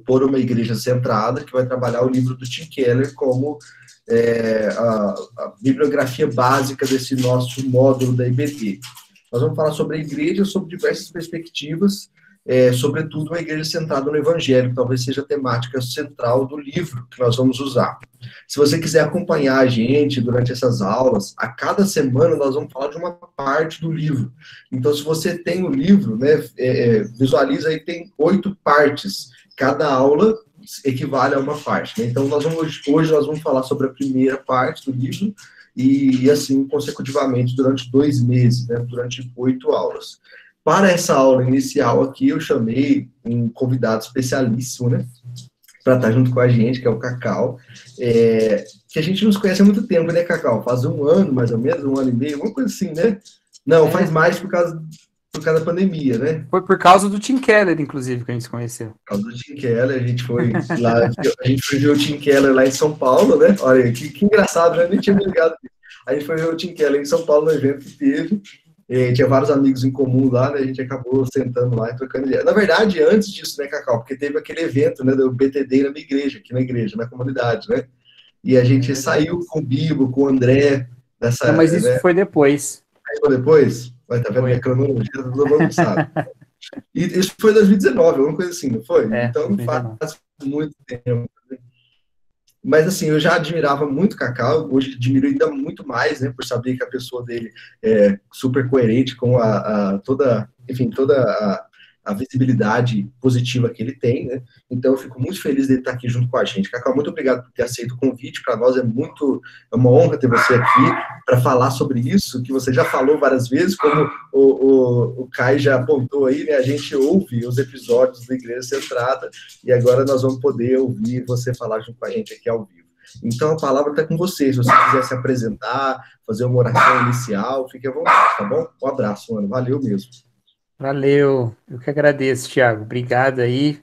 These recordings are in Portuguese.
por uma igreja centrada, que vai trabalhar o livro do Tim Keller como a bibliografia básica desse nosso módulo da IBD. Nós vamos falar sobre a igreja, sobre diversas perspectivas, sobretudo uma igreja centrada no evangelho, que talvez seja a temática central do livro que nós vamos usar. Se você quiser acompanhar a gente durante essas aulas, a cada semana nós vamos falar de uma parte do livro. Então, se você tem o livro, né, visualiza aí, tem 8 partes. Cada aula equivale a uma parte. Né? Então, hoje nós vamos falar sobre a primeira parte do livro e assim, consecutivamente, durante 2 meses, né, durante 8 aulas. Para essa aula inicial aqui, eu chamei um convidado especialíssimo, né, para estar junto com a gente, que é o Cacau, que a gente nos conhece há muito tempo, né, Cacau? Faz um ano, mais ou menos, um ano e meio, uma coisa assim, né? Não, faz mais por causa da pandemia, né? Foi por causa do Tim Keller, inclusive, que a gente se conheceu. Por causa do Tim Keller, a gente foi lá, a gente foi ver o Tim Keller lá em São Paulo, né? Olha, que engraçado, né? Nem tinha me ligado. A gente foi ver o Tim Keller em São Paulo no evento que teve. Tinha vários amigos em comum lá, né? A gente acabou sentando lá e trocando ideia. Na verdade, antes disso, né, Cacau? Porque teve aquele evento, né, do BTD na minha igreja, aqui na igreja, na comunidade, né? E a É gente verdade. saiu com o Bibo, com o André, Não, mas nessa, isso né? foi depois. Aí depois, vai, tá vendo minha Foi. cronologia, tá tudo bagunçado. E isso foi em 2019, alguma coisa assim, não foi? É, Então não faz 2019. muito tempo. Mas assim, eu já admirava muito o Cacau, hoje admiro ainda muito mais, né, por saber que a pessoa dele é super coerente com toda, enfim, toda a visibilidade positiva que ele tem, né? Então eu fico muito feliz dele estar aqui junto com a gente. Cacau, muito obrigado por ter aceito o convite. Para nós é uma honra ter você aqui para falar sobre isso, que você já falou várias vezes, como o Kai já apontou aí, né? A gente ouve os episódios da Igreja Centrada e agora nós vamos poder ouvir você falar junto com a gente aqui ao vivo. Então a palavra está com você. Se você quiser se apresentar, fazer uma oração inicial, fique à vontade, tá bom? Um abraço, mano. Valeu mesmo. Valeu. Eu que agradeço, Thiago. Obrigado aí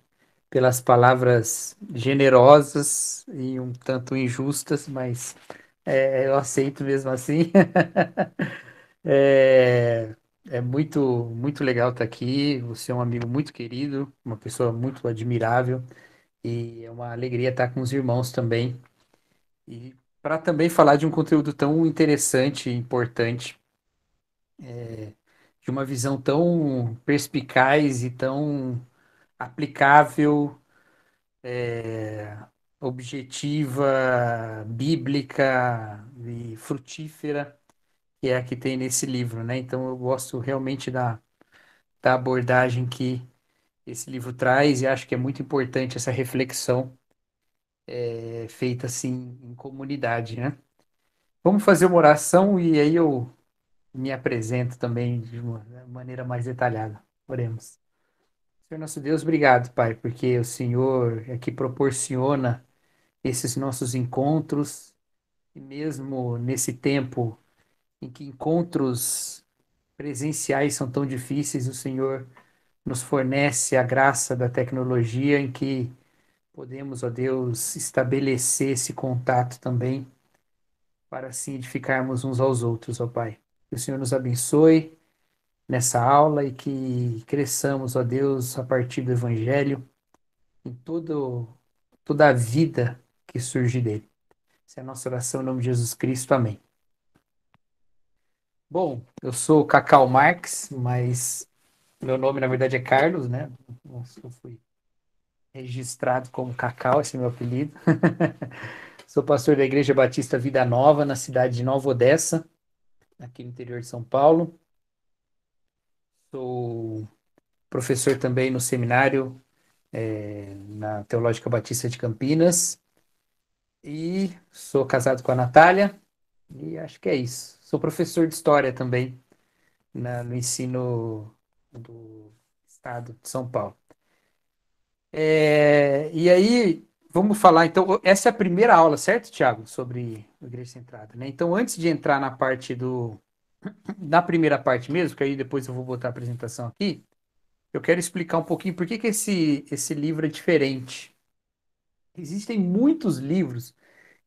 pelas palavras generosas e um tanto injustas, mas eu aceito mesmo assim. É, é muito legal estar aqui. Você é um amigo muito querido, uma pessoa muito admirável, e é uma alegria estar com os irmãos também. E para também falar de um conteúdo tão interessante e importante, de uma visão tão perspicaz e tão aplicável, objetiva, bíblica e frutífera, que é a que tem nesse livro, né? Então eu gosto realmente da abordagem que esse livro traz e acho que é muito importante essa reflexão feita assim em comunidade, né? Vamos fazer uma oração e aí eu me apresento também de uma maneira mais detalhada. Oremos. Senhor nosso Deus, obrigado, Pai, porque o Senhor é que proporciona esses nossos encontros e mesmo nesse tempo em que encontros presenciais são tão difíceis, o Senhor nos fornece a graça da tecnologia em que podemos, ó Deus, estabelecer esse contato também para assim edificarmos uns aos outros, ó Pai. Que o Senhor nos abençoe nessa aula e que cresçamos, ó Deus, a partir do Evangelho em toda a vida que surge dele. Essa é a nossa oração em nome de Jesus Cristo. Amém. Bom, eu sou Cacau Marques, mas meu nome na verdade é Carlos, né? Eu fui registrado como Cacau, esse é meu apelido. Sou pastor da Igreja Batista Vida Nova, na cidade de Nova Odessa, aqui no interior de São Paulo. Sou professor também no seminário, na Teológica Batista de Campinas. E sou casado com a Natália. E acho que é isso. Sou professor de história também no ensino do estado de São Paulo. E aí, vamos falar, então, essa é a primeira aula, certo, Tiago? Sobre a Igreja Centrada, né? Então, antes de entrar na primeira parte mesmo, que aí depois eu vou botar a apresentação aqui, eu quero explicar um pouquinho por que que esse livro é diferente. Existem muitos livros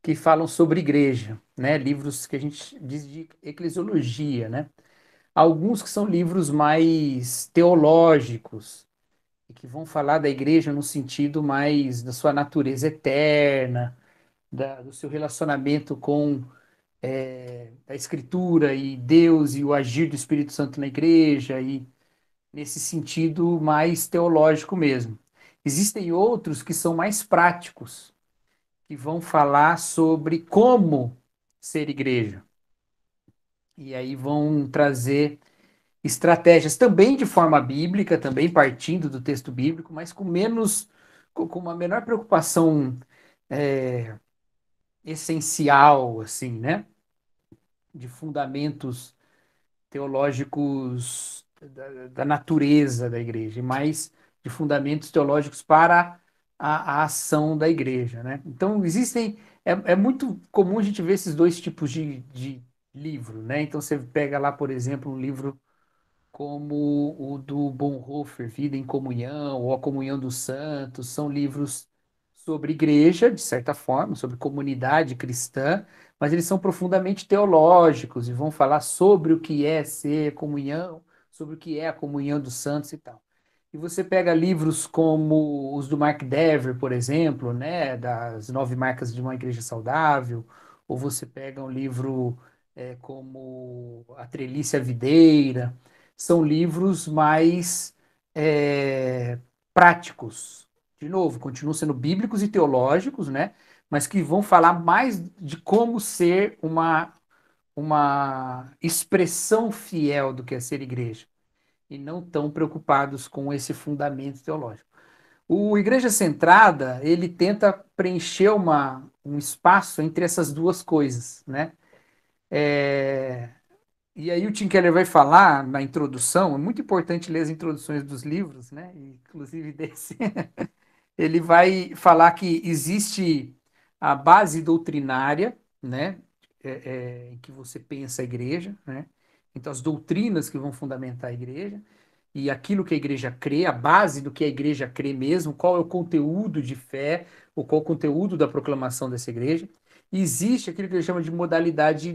que falam sobre igreja, né? Livros que a gente diz de eclesiologia, né? Alguns que são livros mais teológicos, e que vão falar da igreja no sentido mais da sua natureza eterna, do seu relacionamento com a Escritura e Deus e o agir do Espírito Santo na igreja, e nesse sentido mais teológico mesmo. Existem outros que são mais práticos, que vão falar sobre como ser igreja. E aí vão trazer estratégias também de forma bíblica, também partindo do texto bíblico, mas com menos, com uma menor preocupação é, essencial, assim, né? De fundamentos teológicos da natureza da igreja, e mais de fundamentos teológicos para a ação da igreja, né? Então, é muito comum a gente ver esses dois tipos de livro, né? Então, você pega lá, por exemplo, um livro como o do Bonhoeffer, Vida em Comunhão, ou A Comunhão dos Santos, são livros sobre igreja, de certa forma, sobre comunidade cristã, mas eles são profundamente teológicos e vão falar sobre o que é ser comunhão, sobre o que é a comunhão dos santos e tal. E você pega livros como os do Mark Dever, por exemplo, né, das 9 marcas de uma igreja saudável, ou você pega um livro como A Treliça Videira, são livros mais é, práticos. De novo, continuam sendo bíblicos e teológicos, né? Mas que vão falar mais de como ser uma expressão fiel do que é ser igreja. E não tão preocupados com esse fundamento teológico. O Igreja Centrada, ele tenta preencher um espaço entre essas duas coisas, né? É, e aí o Tim Keller vai falar na introdução, é muito importante ler as introduções dos livros, né? Inclusive desse. Ele vai falar que existe a base doutrinária, né? Em que você pensa a igreja, né? Então as doutrinas que vão fundamentar a igreja e aquilo que a igreja crê, a base do que a igreja crê mesmo, qual é o conteúdo de fé, ou qual é o conteúdo da proclamação dessa igreja. E existe aquilo que ele chama de modalidade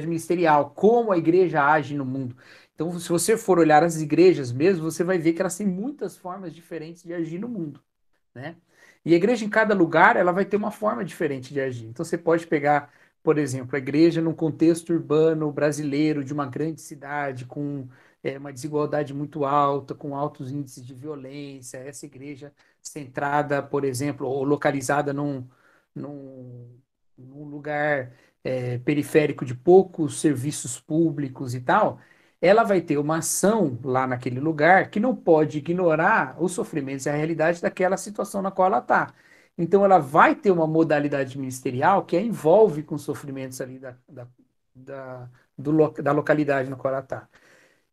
ministerial, como a igreja age no mundo. Então, se você for olhar as igrejas mesmo, você vai ver que elas têm muitas formas diferentes de agir no mundo, né? E a igreja em cada lugar, ela vai ter uma forma diferente de agir. Então, você pode pegar, por exemplo, a igreja num contexto urbano brasileiro, de uma grande cidade, com uma desigualdade muito alta, com altos índices de violência, essa igreja centrada, por exemplo, ou localizada num, num lugar periférico de poucos serviços públicos e tal, ela vai ter uma ação lá naquele lugar que não pode ignorar os sofrimentos e a realidade daquela situação na qual ela está. Então, ela vai ter uma modalidade ministerial que a envolve com os sofrimentos ali da, da localidade na qual ela está.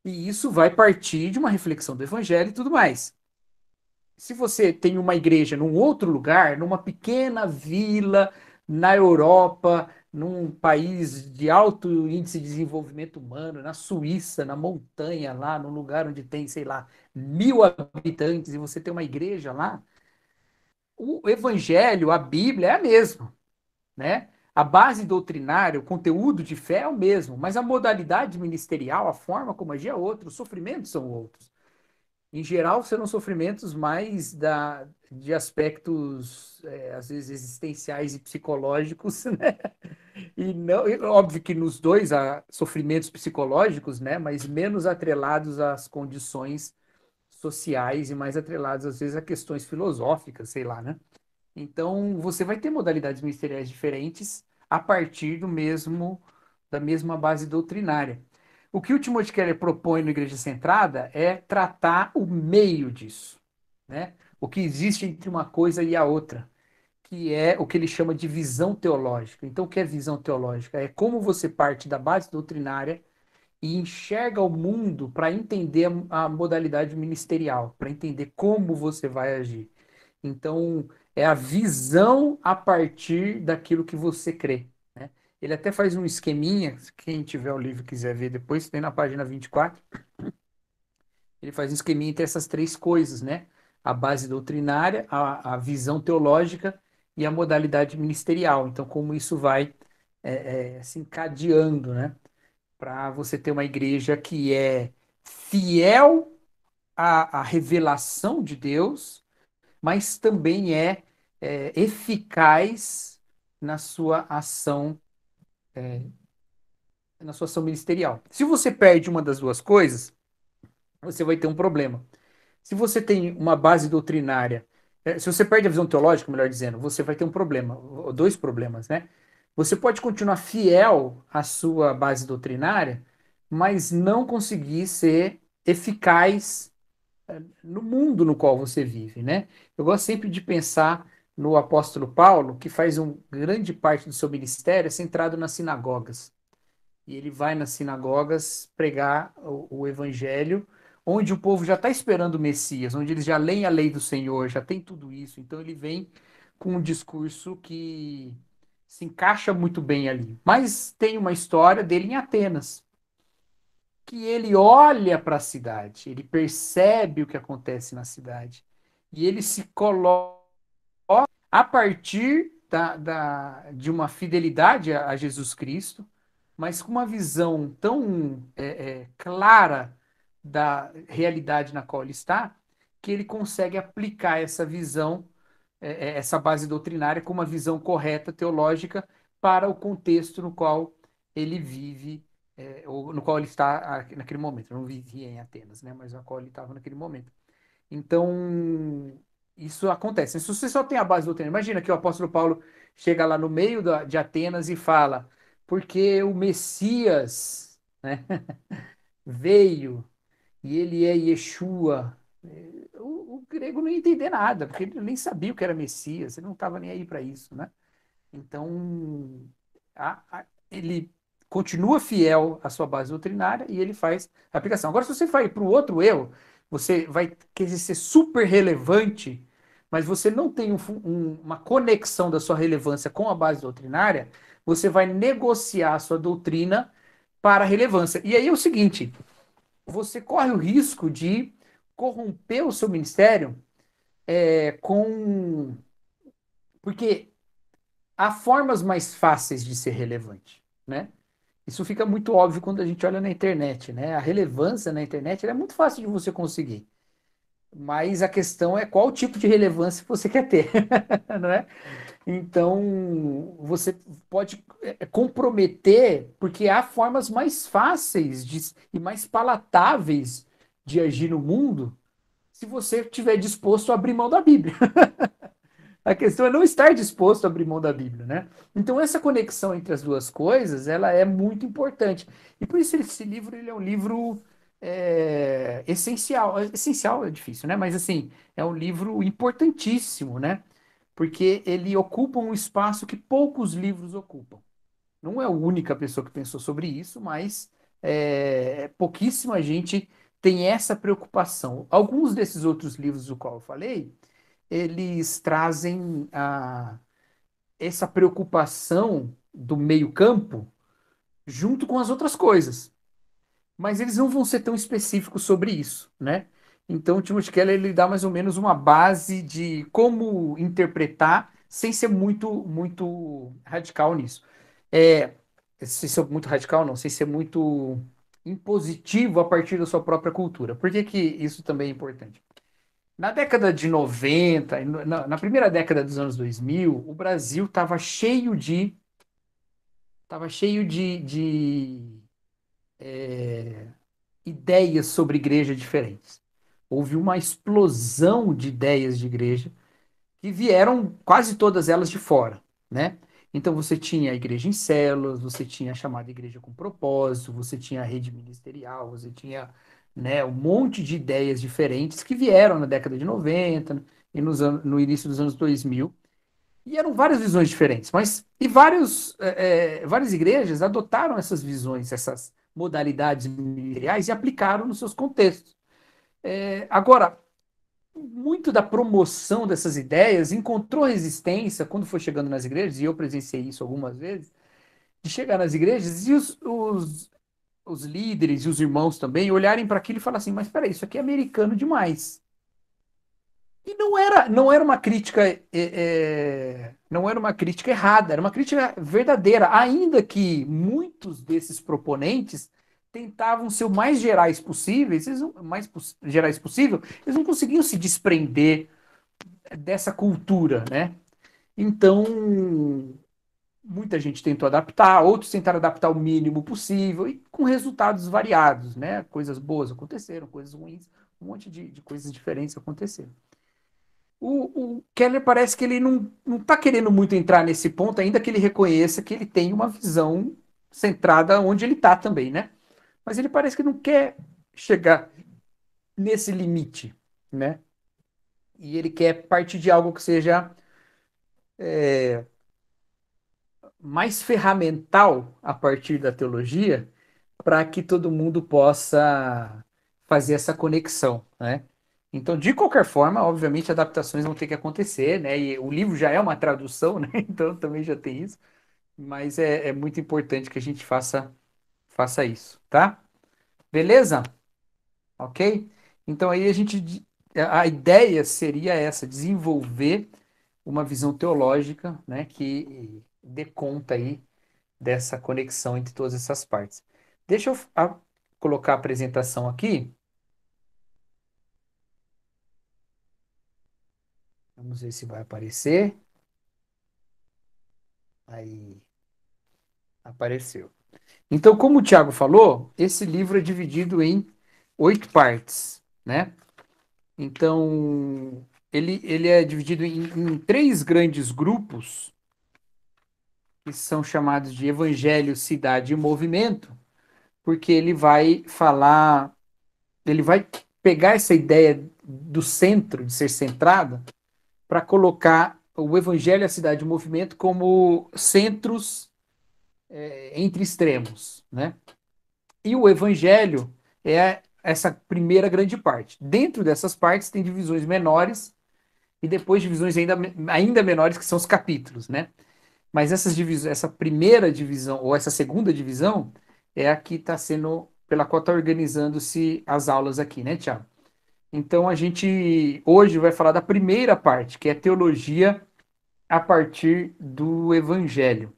E isso vai partir de uma reflexão do evangelho e tudo mais. Se você tem uma igreja num outro lugar, numa pequena vila na Europa, num país de alto índice de desenvolvimento humano, na Suíça, na montanha lá, num lugar onde tem, sei lá, 1.000 habitantes, e você tem uma igreja lá, o evangelho, a Bíblia é a mesma, né? A base doutrinária, o conteúdo de fé é o mesmo, mas a modalidade ministerial, a forma como agir é outra, os sofrimentos são outros. Em geral, serão sofrimentos mais de aspectos, às vezes, existenciais e psicológicos, né? E não, óbvio que nos dois há sofrimentos psicológicos, né? Mas menos atrelados às condições sociais e mais atrelados, às vezes, a questões filosóficas, sei lá, né? Então, você vai ter modalidades ministeriais diferentes a partir da mesma base doutrinária. O que o Timothy Keller propõe no Igreja Centrada é tratar o meio disso, né? O que existe entre uma coisa e a outra, que é o que ele chama de visão teológica. Então, o que é visão teológica? É como você parte da base doutrinária e enxerga o mundo para entender a modalidade ministerial, para entender como você vai agir. Então, é a visão a partir daquilo que você crê, né? Ele até faz um esqueminha, quem tiver o livro e quiser ver depois, tem na página 24. Ele faz um esqueminha entre essas três coisas, né? A base doutrinária, a visão teológica e a modalidade ministerial. Então, como isso vai se encadeando, né? Para você ter uma igreja que é fiel a revelação de Deus, mas também eficaz na sua ação, na sua ação ministerial. Se você perde uma das duas coisas, você vai ter um problema. Se você tem uma base doutrinária, se você perde a visão teológica, melhor dizendo, você vai ter um problema, ou dois problemas, né? Você pode continuar fiel à sua base doutrinária, mas não conseguir ser eficaz no mundo no qual você vive, né? Eu gosto sempre de pensar no apóstolo Paulo, que faz grande parte do seu ministério centrado nas sinagogas. E ele vai nas sinagogas pregar o evangelho, onde o povo já está esperando o Messias, onde eles já leem a lei do Senhor, já tem tudo isso. Então ele vem com um discurso que se encaixa muito bem ali. Mas tem uma história dele em Atenas, que ele olha para a cidade, ele percebe o que acontece na cidade, e ele se coloca a partir de uma fidelidade a Jesus Cristo, mas com uma visão tão clara da realidade na qual ele está, que ele consegue aplicar essa visão, essa base doutrinária, com uma visão correta, teológica, para o contexto no qual ele vive, ou no qual ele está naquele momento. Eu não vivia em Atenas, né, mas no qual ele estava naquele momento. Então, isso acontece. Se você só tem a base doutrinária, imagina que o apóstolo Paulo chega lá no meio de Atenas e fala, porque o Messias, né, veio e ele é Yeshua. O grego não ia entender nada, porque ele nem sabia o que era Messias, ele não estava nem aí para isso, né? Então, ele continua fiel à sua base doutrinária e ele faz a aplicação. Agora, se você vai para o outro eu, você vai querer ser super relevante, mas você não tem uma conexão da sua relevância com a base doutrinária, você vai negociar a sua doutrina para a relevância. E aí é o seguinte, você corre o risco de corromper o seu ministério com... Porque há formas mais fáceis de ser relevante, né? Isso fica muito óbvio quando a gente olha na internet, né? A relevância na internet é muito fácil de você conseguir. Mas a questão é qual tipo de relevância você quer ter, não é? Então, você pode comprometer, porque há formas mais fáceis e mais palatáveis de agir no mundo se você estiver disposto a abrir mão da Bíblia. A questão é não estar disposto a abrir mão da Bíblia, né? Então, essa conexão entre as duas coisas, ela é muito importante. E por isso esse livro, ele é um livro essencial. Essencial é difícil, né? Mas, assim, é um livro importantíssimo, né? Porque ele ocupa um espaço que poucos livros ocupam. Não é a única pessoa que pensou sobre isso, mas pouquíssima gente tem essa preocupação. Alguns desses outros livros do qual eu falei, eles trazem essa preocupação do meio-campo junto com as outras coisas. Mas eles não vão ser tão específicos sobre isso, né? Então, o Timothy Keller ele dá mais ou menos uma base de como interpretar sem ser muito radical nisso. É, sem ser muito radical, não, sem ser muito impositivo a partir da sua própria cultura. Por que que isso também é importante? Na década de 90, na primeira década dos anos 2000, o Brasil estava cheio de ideias sobre igreja diferentes. Houve uma explosão de ideias de igreja que vieram quase todas elas de fora, né? Então você tinha a igreja em células, você tinha a chamada igreja com propósito, você tinha a rede ministerial, você tinha, né, um monte de ideias diferentes que vieram na década de 90 e no início dos anos 2000. E eram várias visões diferentes, várias igrejas adotaram essas visões, essas modalidades ministeriais e aplicaram nos seus contextos. Agora, muito da promoção dessas ideias encontrou resistência quando foi chegando nas igrejas, e eu presenciei isso algumas vezes, de chegar nas igrejas e os líderes e os irmãos também olharem para aquilo e falar assim, mas peraí, isso aqui é americano demais. E não era uma crítica, não era uma crítica errada, era uma crítica verdadeira, ainda que muitos desses proponentes tentavam ser o mais gerais possíveis, gerais possível, eles não conseguiam se desprender dessa cultura, né? Então, muita gente tentou adaptar, outros tentaram adaptar o mínimo possível e com resultados variados, né? Coisas boas aconteceram, coisas ruins, um monte de coisas diferentes aconteceram. O Keller parece que ele não está querendo muito entrar nesse ponto, ainda que ele reconheça que ele tem uma visão centrada onde ele está também, né? Mas ele parece que não quer chegar nesse limite, né? E ele quer partir de algo que seja mais ferramental a partir da teologia, para que todo mundo possa fazer essa conexão, né? Então, de qualquer forma, obviamente, adaptações vão ter que acontecer, né? E o livro já é uma tradução, né? Então também já tem isso. Mas é muito importante que a gente faça isso, tá? Beleza? Ok? Então aí a ideia seria essa, desenvolver uma visão teológica, né, que dê conta aí dessa conexão entre todas essas partes. Deixa eu colocar a apresentação aqui. Vamos ver se vai aparecer. Aí apareceu. Então, como o Tiago falou, esse livro é dividido em 8 partes, né? Então, ele é dividido em 3 grandes grupos, que são chamados de Evangelho, Cidade e Movimento, porque ele vai pegar essa ideia do centro, de ser centrada, para colocar o Evangelho, a Cidade e o Movimento como centros entre extremos, né? E o Evangelho é essa primeira grande parte. Dentro dessas partes tem divisões menores e depois divisões ainda menores, que são os capítulos, né? Mas essa primeira divisão, ou essa segunda divisão, é a que está sendo, pela qual está organizando-se as aulas aqui, né, Tiago? Então a gente hoje vai falar da primeira parte, que é teologia a partir do Evangelho.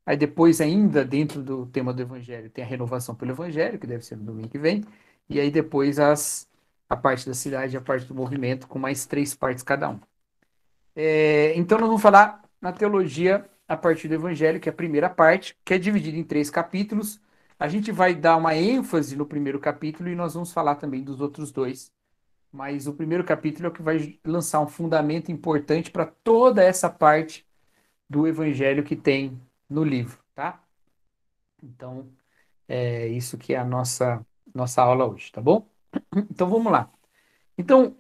Aí depois, ainda dentro do tema do Evangelho, tem a renovação pelo Evangelho, que deve ser no domingo que vem. E aí depois a parte da cidade e a parte do movimento, com mais 3 partes cada um. Então nós vamos falar na teologia a partir do Evangelho, que é a primeira parte, que é dividida em 3 capítulos. A gente vai dar uma ênfase no primeiro capítulo e nós vamos falar também dos outros 2. Mas o primeiro capítulo é o que vai lançar um fundamento importante para toda essa parte do Evangelho que tem no livro, tá? Então, é isso que é a nossa aula hoje, tá bom? Então, vamos lá. Então,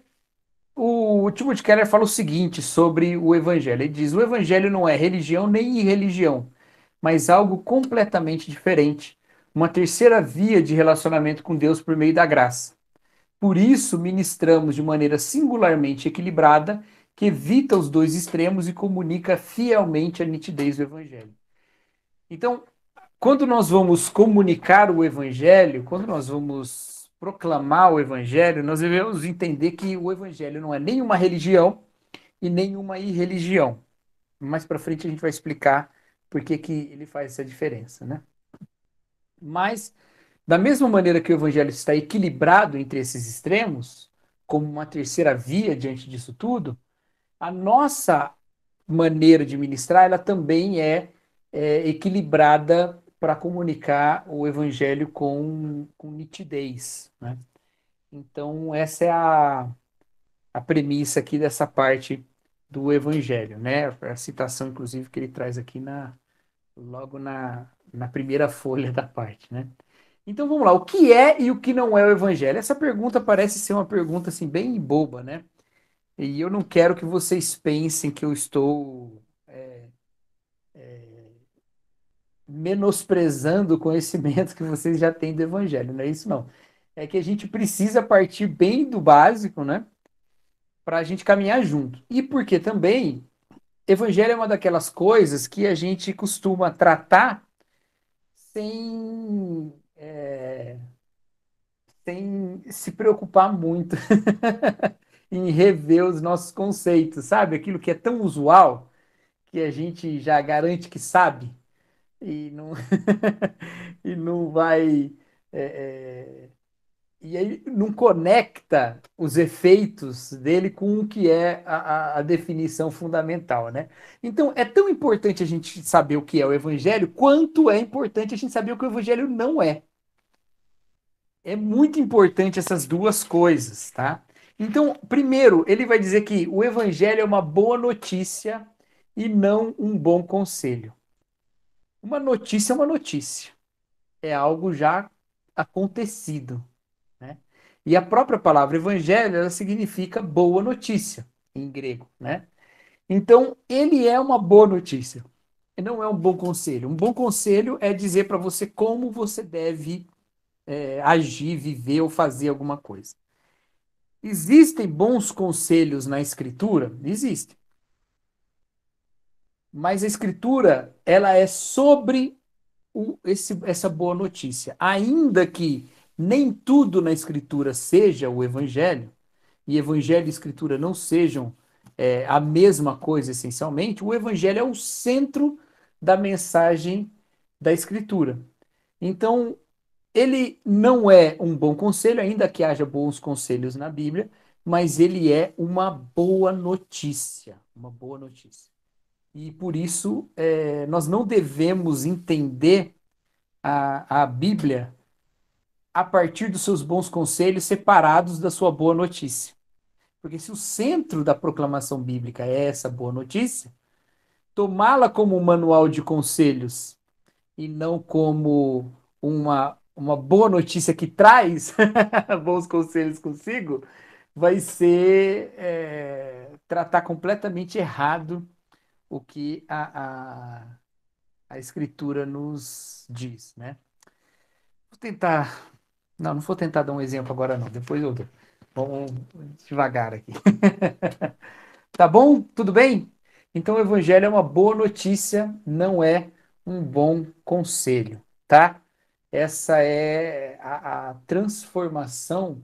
o Timothy Keller fala o seguinte sobre o Evangelho. Ele diz: o Evangelho não é religião nem irreligião, mas algo completamente diferente. Uma terceira via de relacionamento com Deus por meio da graça. Por isso, ministramos de maneira singularmente equilibrada, que evita os dois extremos e comunica fielmente a nitidez do Evangelho. Então, quando nós vamos comunicar o Evangelho, quando nós vamos proclamar o Evangelho, nós devemos entender que o Evangelho não é nenhuma religião e nenhuma irreligião. Mais para frente a gente vai explicar por que que ele faz essa diferença, né? Mas, da mesma maneira que o Evangelho está equilibrado entre esses extremos, como uma terceira via diante disso tudo, a nossa maneira de ministrar, ela também é equilibrada para comunicar o evangelho com nitidez, né? Então, essa é a premissa aqui dessa parte do evangelho, né? A citação, inclusive, que ele traz aqui logo na primeira folha da parte, né? Então, vamos lá. O que é e o que não é o evangelho? Essa pergunta parece ser uma pergunta, assim, bem boba, né? E eu não quero que vocês pensem que eu estou menosprezando o conhecimento que vocês já têm do evangelho, não é isso não. É que a gente precisa partir bem do básico, né? Para a gente caminhar junto. E porque também, evangelho é uma daquelas coisas que a gente costuma tratar sem, sem se preocupar muito em rever os nossos conceitos, sabe? Aquilo que é tão usual que a gente já garante que sabe e não, e não vai E aí não conecta os efeitos dele com o que é a definição fundamental, né? Então, é tão importante a gente saber o que é o evangelho, quanto é importante a gente saber o que o evangelho não é. É muito importante essas duas coisas, tá? Então, primeiro, ele vai dizer que o evangelho é uma boa notícia e não um bom conselho. Uma notícia é uma notícia. É algo já acontecido, né? E a própria palavra evangelho, ela significa boa notícia em grego, né? Então, ele é uma boa notícia. E não é um bom conselho. Um bom conselho é dizer para você como você deve agir, viver ou fazer alguma coisa. Existem bons conselhos na escritura? Existem. Mas a escritura, ela é sobre essa boa notícia. Ainda que nem tudo na escritura seja o evangelho, e evangelho e escritura não sejam a mesma coisa essencialmente, o evangelho é o centro da mensagem da escritura. Então, ele não é um bom conselho, ainda que haja bons conselhos na Bíblia, mas ele é uma boa notícia. Uma boa notícia. E por isso, nós não devemos entender a Bíblia a partir dos seus bons conselhos separados da sua boa notícia. Porque se o centro da proclamação bíblica é essa boa notícia, tomá-la como um manual de conselhos e não como uma boa notícia que traz bons conselhos consigo, vai ser tratar completamente errado o que a Escritura nos diz, né? Vou tentar. Não vou tentar dar um exemplo agora, não. Depois eu dou. Vamos devagar aqui. Tá bom? Tudo bem? Então, o Evangelho é uma boa notícia, não é um bom conselho, tá? Essa é a transformação,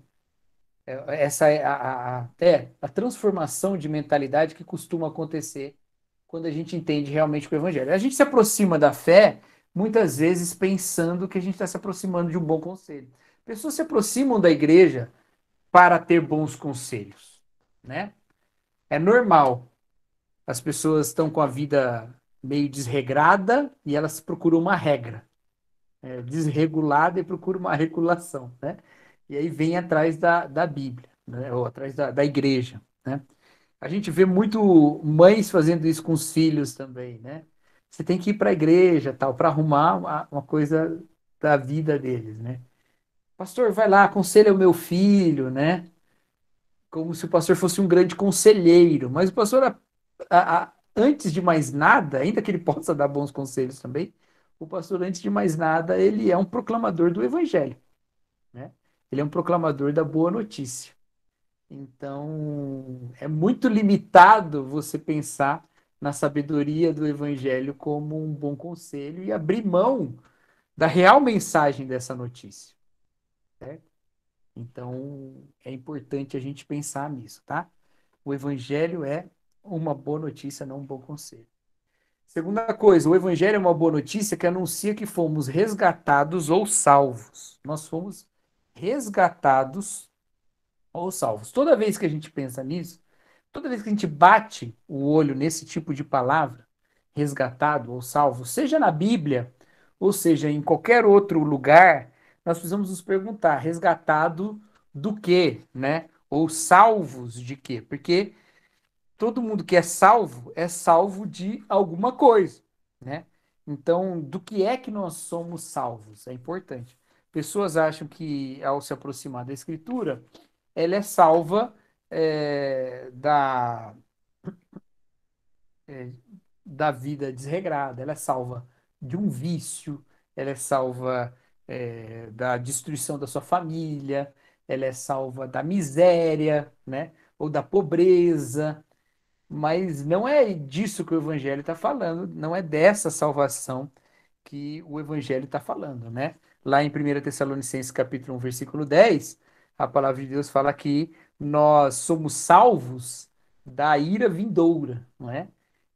essa é a transformação de mentalidade que costuma acontecer quando a gente entende realmente o Evangelho. A gente se aproxima da fé, muitas vezes pensando que a gente está se aproximando de um bom conselho. Pessoas se aproximam da igreja para ter bons conselhos, né? É normal. As pessoas estão com a vida meio desregrada e elas procuram uma regra. Desregulada e procuram uma regulação, né? E aí vem atrás da Bíblia, né? Ou atrás da igreja, né? A gente vê muito mães fazendo isso com os filhos também, né? Você tem que ir para a igreja, tal, para arrumar uma coisa da vida deles, né? Pastor, vai lá, aconselha o meu filho, né? Como se o pastor fosse um grande conselheiro. Mas o pastor, antes de mais nada, ainda que ele possa dar bons conselhos também, o pastor, antes de mais nada, ele é um proclamador do evangelho, né? Ele é um proclamador da boa notícia. Então, é muito limitado você pensar na sabedoria do evangelho como um bom conselho e abrir mão da real mensagem dessa notícia, certo? Então, é importante a gente pensar nisso, tá? O evangelho é uma boa notícia, não um bom conselho. Segunda coisa, o evangelho é uma boa notícia que anuncia que fomos resgatados ou salvos. Nós fomos resgatados ou salvos. Toda vez que a gente pensa nisso, toda vez que a gente bate o olho nesse tipo de palavra, resgatado ou salvo, seja na Bíblia, ou seja em qualquer outro lugar, nós precisamos nos perguntar, resgatado do quê, né? Ou salvos de quê? Porque todo mundo que é salvo de alguma coisa, né? Então, do que é que nós somos salvos? É importante. Pessoas acham que, ao se aproximar da Escritura, ela é salva é, da, é, da vida desregrada, ela é salva de um vício, ela é salva da destruição da sua família, ela é salva da miséria, né? Ou da pobreza. Mas não é disso que o Evangelho está falando, não é dessa salvação que o Evangelho está falando, né? Lá em 1 Tessalonicenses capítulo 1, versículo 10, a palavra de Deus fala que nós somos salvos da ira vindoura, não é?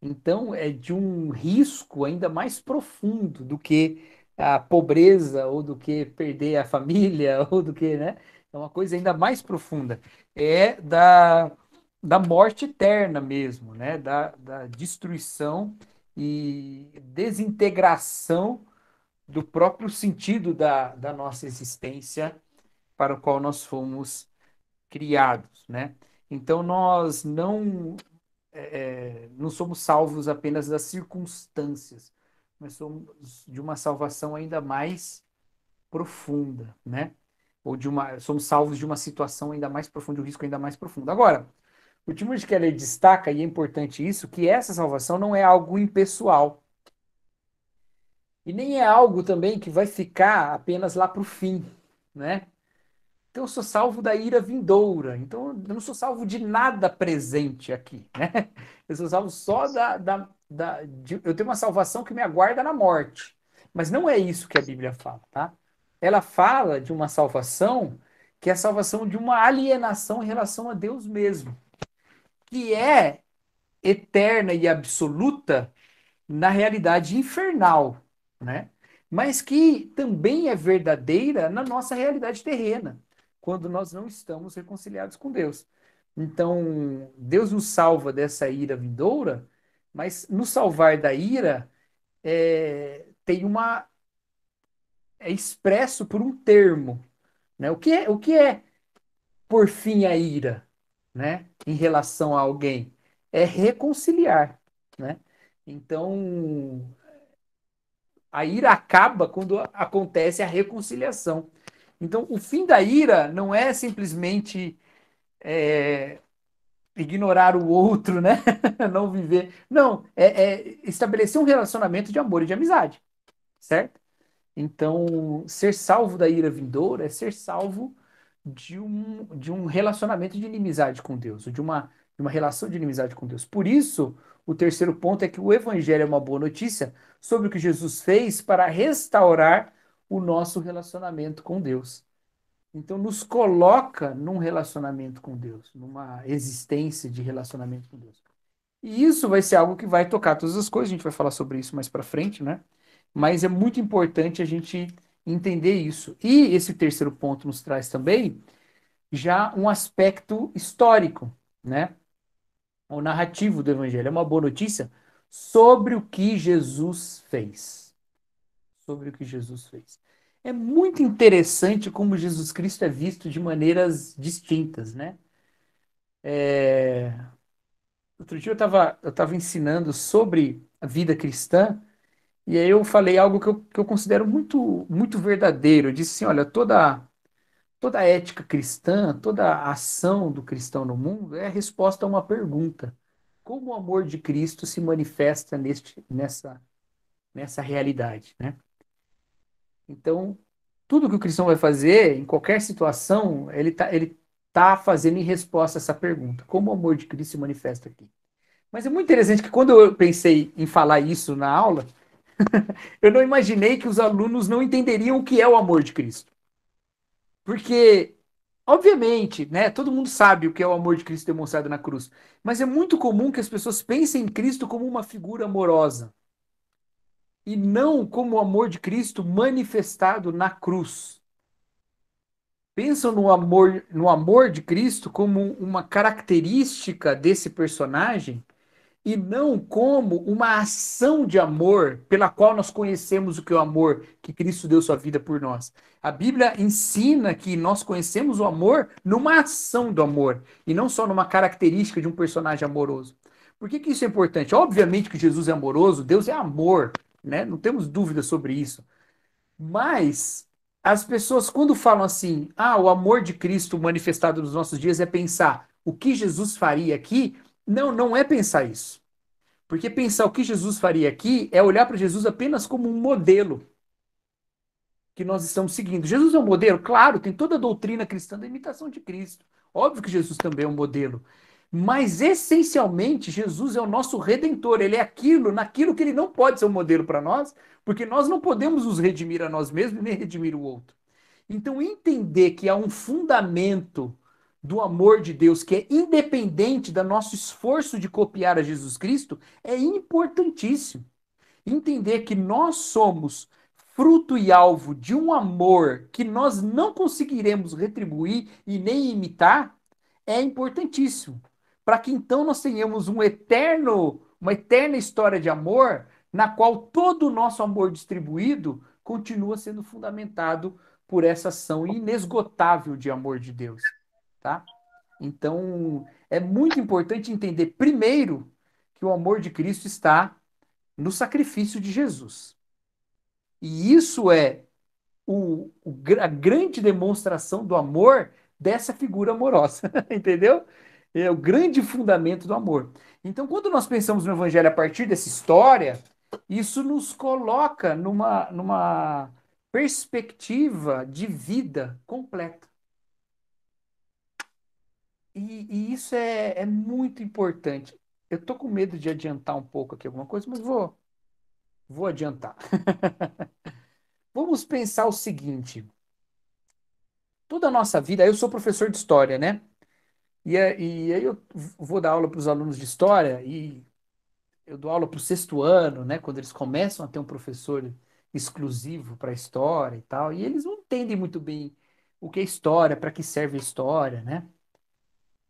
Então é de um risco ainda mais profundo do que a pobreza, ou do que perder a família, ou do que, né? É uma coisa ainda mais profunda. É da morte eterna mesmo, né? Da destruição e desintegração do próprio sentido da nossa existência para o qual nós fomos criados, né? Então nós não somos salvos apenas das circunstâncias, mas somos de uma salvação ainda mais profunda, né? Somos salvos de uma situação ainda mais profunda, de um risco ainda mais profundo. Agora, o Timothy Keller destaca, e é importante isso, que essa salvação não é algo impessoal. E nem é algo também que vai ficar apenas lá para o fim, né? Então eu sou salvo da ira vindoura. Então eu não sou salvo de nada presente aqui, né? Eu sou salvo só eu tenho uma salvação que me aguarda na morte. Mas não é isso que a Bíblia fala, tá? Ela fala de uma salvação que é a salvação de uma alienação em relação a Deus mesmo, que é eterna e absoluta na realidade infernal, né? Mas que também é verdadeira na nossa realidade terrena, quando nós não estamos reconciliados com Deus. Então, Deus nos salva dessa ira vindoura, mas nos salvar da ira tem é expresso por um termo, né? O que é por fim a ira, né? Em relação a alguém? É reconciliar, né? Então, a ira acaba quando acontece a reconciliação. Então, o fim da ira não é simplesmente ignorar o outro, né? Não viver. Não, é estabelecer um relacionamento de amor e de amizade, certo? Então, ser salvo da ira vindoura é ser salvo de um relacionamento de inimizade com Deus, de uma relação de inimizade com Deus. Por isso, o terceiro ponto é que o Evangelho é uma boa notícia sobre o que Jesus fez para restaurar o nosso relacionamento com Deus. Então, nos coloca num relacionamento com Deus, numa existência de relacionamento com Deus. E isso vai ser algo que vai tocar todas as coisas, a gente vai falar sobre isso mais para frente, né? Mas é muito importante a gente entender isso. E esse terceiro ponto nos traz também já um aspecto histórico, né? O narrativo do Evangelho. É uma boa notícia sobre o que Jesus fez. Sobre o que Jesus fez. É muito interessante como Jesus Cristo é visto de maneiras distintas, né? Outro dia eu tava ensinando sobre a vida cristã. E aí eu falei algo que eu considero muito, muito verdadeiro. Eu disse assim, olha, toda a ética cristã, toda a ação do cristão no mundo é a resposta a uma pergunta. Como o amor de Cristo se manifesta nessa realidade, né? Então, tudo que o cristão vai fazer, em qualquer situação, ele tá fazendo em resposta a essa pergunta. Como o amor de Cristo se manifesta aqui? Mas é muito interessante que quando eu pensei em falar isso na aula, eu não imaginei que os alunos não entenderiam o que é o amor de Cristo. Porque, obviamente, né, todo mundo sabe o que é o amor de Cristo demonstrado na cruz. Mas é muito comum que as pessoas pensem em Cristo como uma figura amorosa. E não como o amor de Cristo manifestado na cruz. Pensam no amor de Cristo como uma característica desse personagem e não como uma ação de amor pela qual nós conhecemos o que é o amor, que Cristo deu sua vida por nós. A Bíblia ensina que nós conhecemos o amor numa ação do amor, e não só numa característica de um personagem amoroso. Por que que isso é importante? Obviamente que Jesus é amoroso, Deus é amor, né? Não temos dúvida sobre isso. Mas as pessoas, quando falam assim, o amor de Cristo manifestado nos nossos dias é pensar o que Jesus faria aqui, não, não é pensar isso. Porque pensar o que Jesus faria aqui é olhar para Jesus apenas como um modelo que nós estamos seguindo. Jesus é um modelo? Claro, tem toda a doutrina cristã da imitação de Cristo. Óbvio que Jesus também é um modelo. Mas, essencialmente, Jesus é o nosso redentor. Ele é naquilo que ele não pode ser um modelo para nós, porque nós não podemos nos redimir a nós mesmos nem redimir o outro. Então, entender que há um fundamento do amor de Deus que é independente do nosso esforço de copiar a Jesus Cristo é importantíssimo. Entender que nós somos fruto e alvo de um amor que nós não conseguiremos retribuir e nem imitar, é importantíssimo. Para que então nós tenhamos uma eterna história de amor, na qual todo o nosso amor distribuído continua sendo fundamentado por essa ação inesgotável de amor de Deus, tá? Então, é muito importante entender, primeiro, que o amor de Cristo está no sacrifício de Jesus. E isso é a grande demonstração do amor dessa figura amorosa, entendeu? É o grande fundamento do amor. Então, quando nós pensamos no Evangelho a partir dessa história, isso nos coloca numa perspectiva de vida completa. E isso é muito importante. Eu tô com medo de adiantar um pouco aqui alguma coisa, mas vou adiantar. Vamos pensar o seguinte: toda a nossa vida, eu sou professor de história, né? E aí eu vou dar aula para os alunos de história e eu dou aula para o sexto ano, né? Quando eles começam a ter um professor exclusivo para história e tal, e eles não entendem muito bem o que é história, para que serve a história, né?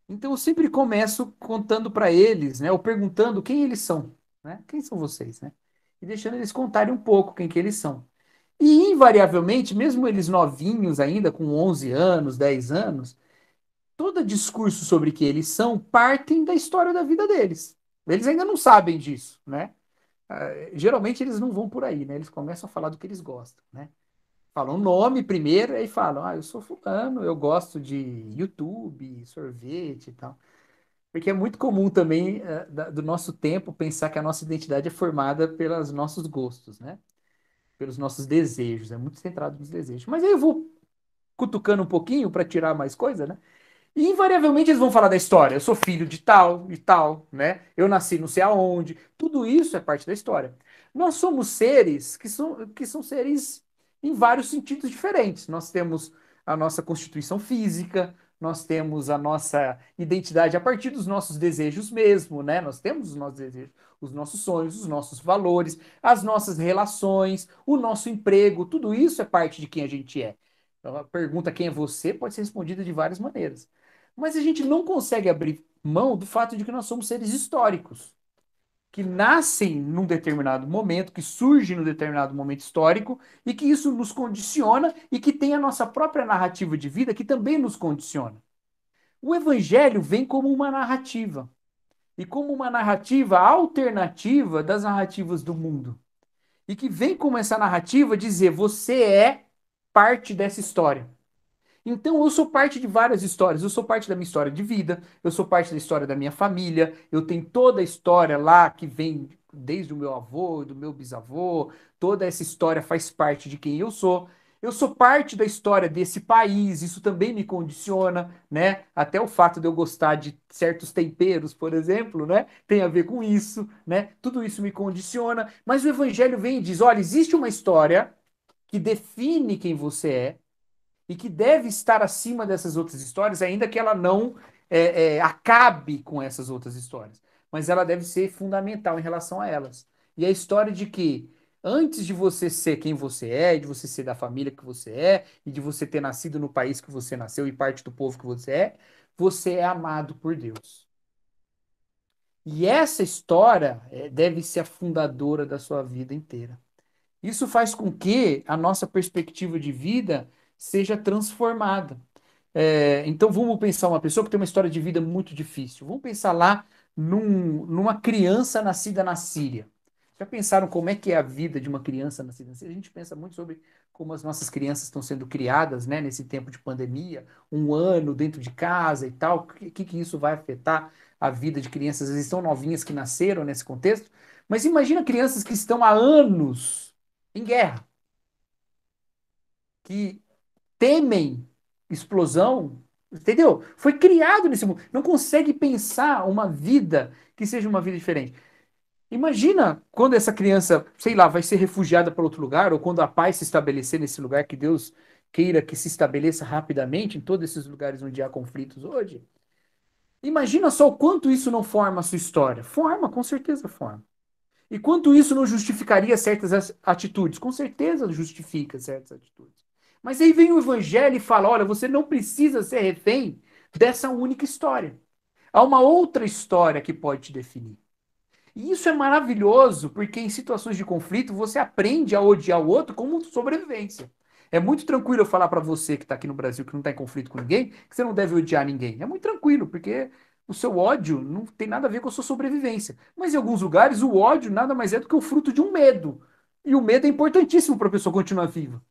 Então eu sempre começo contando para eles, né? Ou perguntando quem eles são, né? Quem são vocês, né? E deixando eles contarem um pouco quem que eles são. E invariavelmente, mesmo eles novinhos ainda, com 11 anos, 10 anos, todo discurso sobre que eles são partem da história da vida deles. Eles ainda não sabem disso, né? Geralmente eles não vão por aí, né? Eles começam a falar do que eles gostam, né? Falam o nome primeiro, aí falam, eu sou fulano, eu gosto de YouTube, sorvete e tal. Porque é muito comum também, do nosso tempo, pensar que a nossa identidade é formada pelos nossos gostos, né? Pelos nossos desejos, é muito centrado nos desejos. Mas aí eu vou cutucando um pouquinho para tirar mais coisa, né? E invariavelmente eles vão falar da história. Eu sou filho de tal e tal, né? Eu nasci não sei aonde. Tudo isso é parte da história. Nós somos seres que são seres em vários sentidos diferentes. Nós temos a nossa constituição física, nós temos a nossa identidade a partir dos nossos desejos mesmo, né? Nós temos os nossos desejos, os nossos sonhos, os nossos valores, as nossas relações, o nosso emprego, tudo isso é parte de quem a gente é. Então, a pergunta quem é você pode ser respondida de várias maneiras. Mas a gente não consegue abrir mão do fato de que nós somos seres históricos, que nascem num determinado momento, que surgem num determinado momento histórico, e que isso nos condiciona e que tem a nossa própria narrativa de vida que também nos condiciona. O evangelho vem como uma narrativa, e como uma narrativa alternativa das narrativas do mundo. E que vem como essa narrativa dizer: você é parte dessa história. Então, eu sou parte de várias histórias. Eu sou parte da minha história de vida, eu sou parte da história da minha família, eu tenho toda a história lá que vem desde o meu avô, do meu bisavô, toda essa história faz parte de quem eu sou. Eu sou parte da história desse país, isso também me condiciona, né? Até o fato de eu gostar de certos temperos, por exemplo, né? Tem a ver com isso, né? Tudo isso me condiciona. Mas o evangelho vem e diz: olha, existe uma história que define quem você é e que deve estar acima dessas outras histórias, ainda que ela não acabe com essas outras histórias. Mas ela deve ser fundamental em relação a elas. E a história de que, antes de você ser quem você é, de você ser da família que você é, e de você ter nascido no país que você nasceu e parte do povo que você é amado por Deus. E essa história deve ser a fundadora da sua vida inteira. Isso faz com que a nossa perspectiva de vida seja transformada. Então vamos pensar uma pessoa que tem uma história de vida muito difícil. Vamos pensar lá numa criança nascida na Síria. Já pensaram como é que é a vida de uma criança nascida na Síria? A gente pensa muito sobre como as nossas crianças estão sendo criadas, né, nesse tempo de pandemia, um ano dentro de casa e tal. O que isso vai afetar a vida de crianças, às vezes tão novinhas que nasceram nesse contexto? Mas imagina crianças que estão há anos em guerra, que temem explosão, entendeu? Foi criado nesse mundo. Não consegue pensar uma vida que seja uma vida diferente. Imagina quando essa criança, sei lá, vai ser refugiada para outro lugar, ou quando a paz se estabelecer nesse lugar, que Deus queira que se estabeleça rapidamente em todos esses lugares onde há conflitos hoje. Imagina só o quanto isso não forma a sua história. Forma, com certeza forma. E quanto isso não justificaria certas atitudes? Com certeza justifica certas atitudes. Mas aí vem o evangelho e fala: olha, você não precisa ser refém dessa única história. Há uma outra história que pode te definir. E isso é maravilhoso, porque em situações de conflito você aprende a odiar o outro como sobrevivência. É muito tranquilo eu falar para você que está aqui no Brasil, que não está em conflito com ninguém, que você não deve odiar ninguém. É muito tranquilo, porque o seu ódio não tem nada a ver com a sua sobrevivência. Mas em alguns lugares o ódio nada mais é do que o fruto de um medo. E o medo é importantíssimo para a pessoa continuar viva.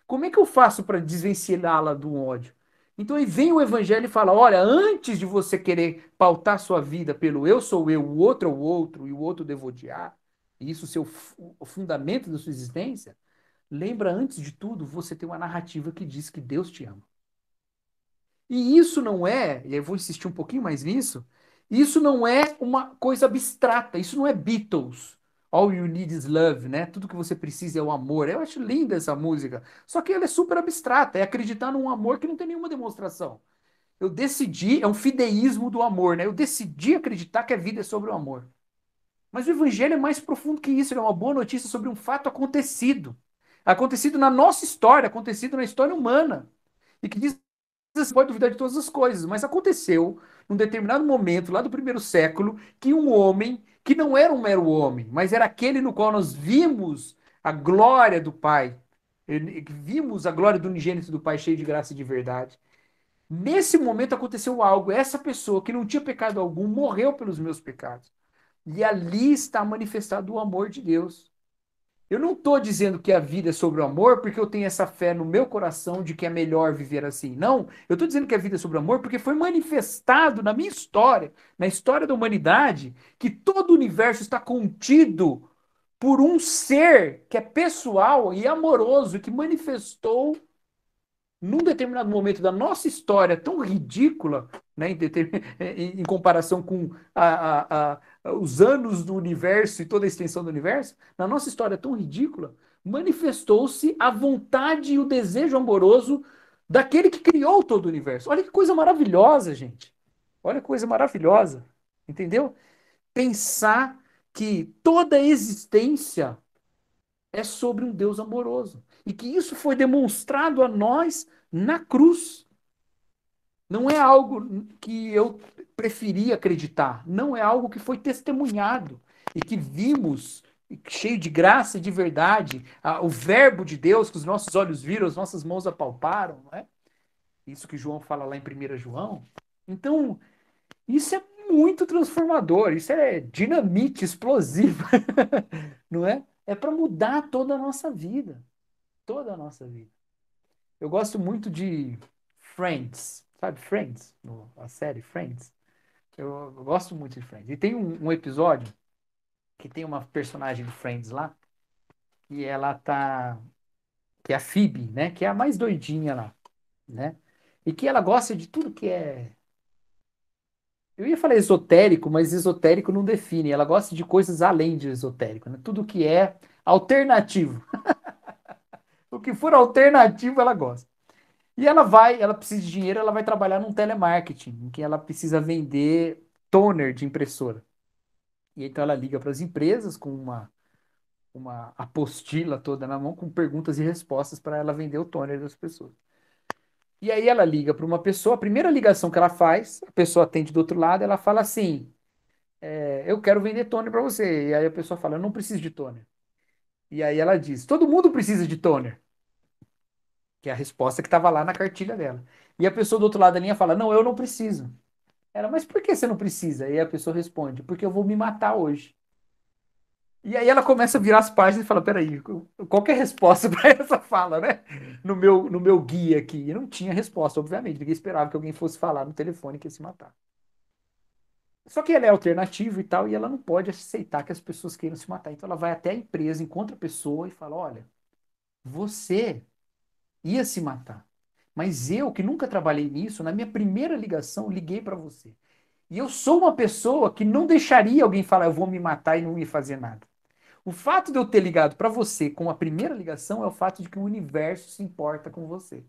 Como é que eu faço para desvencilhá-la do ódio? Então aí vem o evangelho e fala: olha, antes de você querer pautar sua vida pelo eu sou eu, o outro é o outro e o outro devo odiar, e isso ser o fundamento da sua existência, lembra antes de tudo você ter uma narrativa que diz que Deus te ama. E isso não é, e eu vou insistir um pouquinho mais nisso, isso não é uma coisa abstrata, isso não é Beatles. All you need is love, né? Tudo que você precisa é o amor. Eu acho linda essa música. Só que ela é super abstrata, é acreditar num amor que não tem nenhuma demonstração. Eu decidi, é um fideísmo do amor, né? Eu decidi acreditar que a vida é sobre o amor. Mas o evangelho é mais profundo que isso, ele é uma boa notícia sobre um fato acontecido. Acontecido na nossa história, acontecido na história humana. E que diz você pode duvidar de todas as coisas, mas aconteceu num determinado momento, lá do primeiro século, que um homem, que não era um mero homem, mas era aquele no qual nós vimos a glória do Pai, vimos a glória do unigênito do Pai cheio de graça e de verdade. Nesse momento aconteceu algo. Essa pessoa que não tinha pecado algum morreu pelos meus pecados. E ali está manifestado o amor de Deus. Eu não estou dizendo que a vida é sobre o amor porque eu tenho essa fé no meu coração de que é melhor viver assim. Não, eu estou dizendo que a vida é sobre o amor porque foi manifestado na minha história, na história da humanidade, que todo o universo está contido por um ser que é pessoal e amoroso, que manifestou num determinado momento da nossa história tão ridícula, né, em comparação com os anos do universo e toda a extensão do universo, na nossa história tão ridícula, manifestou-se a vontade e o desejo amoroso daquele que criou todo o universo. Olha que coisa maravilhosa, gente. Olha que coisa maravilhosa. Entendeu? Pensar que toda a existência é sobre um Deus amoroso. E que isso foi demonstrado a nós na cruz. Não é algo que eu preferi acreditar, não é algo que foi testemunhado e que vimos cheio de graça e de verdade, o verbo de Deus que os nossos olhos viram, as nossas mãos apalparam, não é? Isso que João fala lá em 1 João. Então, isso é muito transformador, isso é dinamite explosiva, não é? É para mudar toda a nossa vida, toda a nossa vida. Eu gosto muito de Friends, sabe Friends? A série Friends. Eu gosto muito de Friends. E tem um episódio que tem uma personagem de Friends lá, que ela tá, que é a Phoebe, né? Que é a mais doidinha lá, né? E que ela gosta de tudo que é. Eu ia falar esotérico, mas esotérico não define. Ela gosta de coisas além de esotérico, né? Tudo que é alternativo. O que for alternativo, ela gosta. E ela precisa de dinheiro, ela vai trabalhar num telemarketing, em que ela precisa vender toner de impressora. E então ela liga para as empresas com uma apostila toda na mão, com perguntas e respostas para ela vender o toner das pessoas. E aí ela liga para uma pessoa, a primeira ligação que ela faz, a pessoa atende do outro lado, ela fala assim: eu quero vender toner para você. E aí a pessoa fala: eu não preciso de toner. E aí ela diz: todo mundo precisa de toner. Que é a resposta que estava lá na cartilha dela. E a pessoa do outro lado da linha fala: não, eu não preciso. Ela, mas por que você não precisa? E a pessoa responde: porque eu vou me matar hoje. E aí ela começa a virar as páginas e fala: peraí, qual que é a resposta para essa fala, né? No meu guia aqui. E não tinha resposta, obviamente. Ninguém esperava que alguém fosse falar no telefone que ia se matar. Só que ela é alternativa e tal, e ela não pode aceitar que as pessoas queiram se matar. Então ela vai até a empresa, encontra a pessoa e fala: olha, você ia se matar. Mas eu, que nunca trabalhei nisso, na minha primeira ligação, liguei para você. E eu sou uma pessoa que não deixaria alguém falar: eu vou me matar e não ia fazer nada. O fato de eu ter ligado para você com a primeira ligação é o fato de que o universo se importa com você.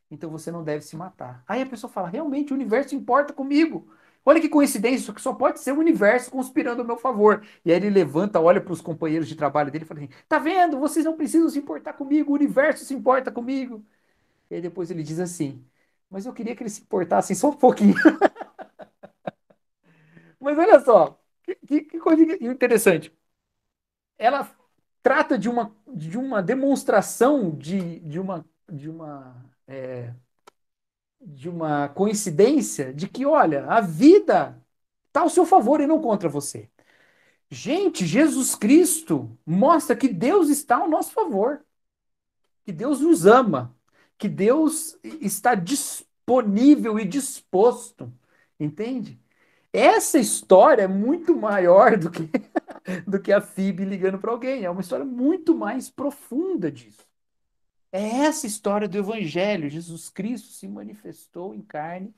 Então você não deve se matar. Aí a pessoa fala: realmente o universo se importa comigo. Olha que coincidência, isso que só pode ser o universo conspirando a meu favor. E aí ele levanta, olha para os companheiros de trabalho dele e fala assim: tá vendo? Vocês não precisam se importar comigo, o universo se importa comigo. E aí depois ele diz assim: mas eu queria que eles se importassem só um pouquinho. Mas olha só, que coisa interessante. Ela trata de uma demonstração de uma coincidência de que, olha, a vida está ao seu favor e não contra você. Gente, Jesus Cristo mostra que Deus está ao nosso favor, que Deus nos ama, que Deus está disponível e disposto, entende? Essa história é muito maior do que a Phoebe ligando para alguém. É uma história muito mais profunda disso. É essa história do Evangelho. Jesus Cristo se manifestou em carne,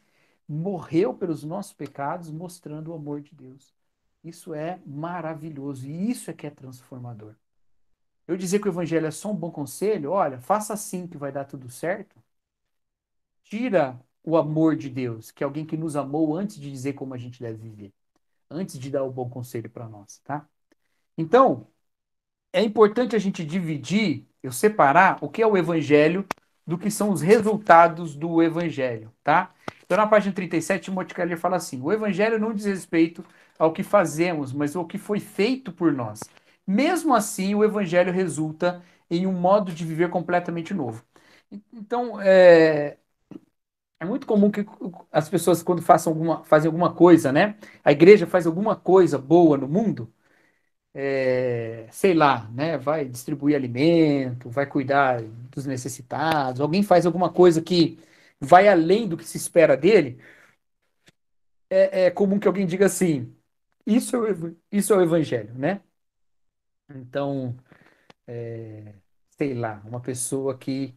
morreu pelos nossos pecados, mostrando o amor de Deus. Isso é maravilhoso e isso é que é transformador. Eu dizer que o Evangelho é só um bom conselho, olha, faça assim que vai dar tudo certo. Tira o amor de Deus, que é alguém que nos amou antes de dizer como a gente deve viver, antes de dar o bom conselho para nós, tá? Então, é importante a gente dividir, eu separar o que é o evangelho do que são os resultados do evangelho, tá? Então, na página 37, Timothy Keller fala assim: o evangelho não diz respeito ao que fazemos, mas ao que foi feito por nós. Mesmo assim, o evangelho resulta em um modo de viver completamente novo. Então, é muito comum que as pessoas, quando fazem alguma coisa, né? A igreja faz alguma coisa boa no mundo, sei lá, né, vai distribuir alimento, vai cuidar dos necessitados, alguém faz alguma coisa que vai além do que se espera dele, é comum que alguém diga assim, isso é o evangelho, né? Então, sei lá, uma pessoa que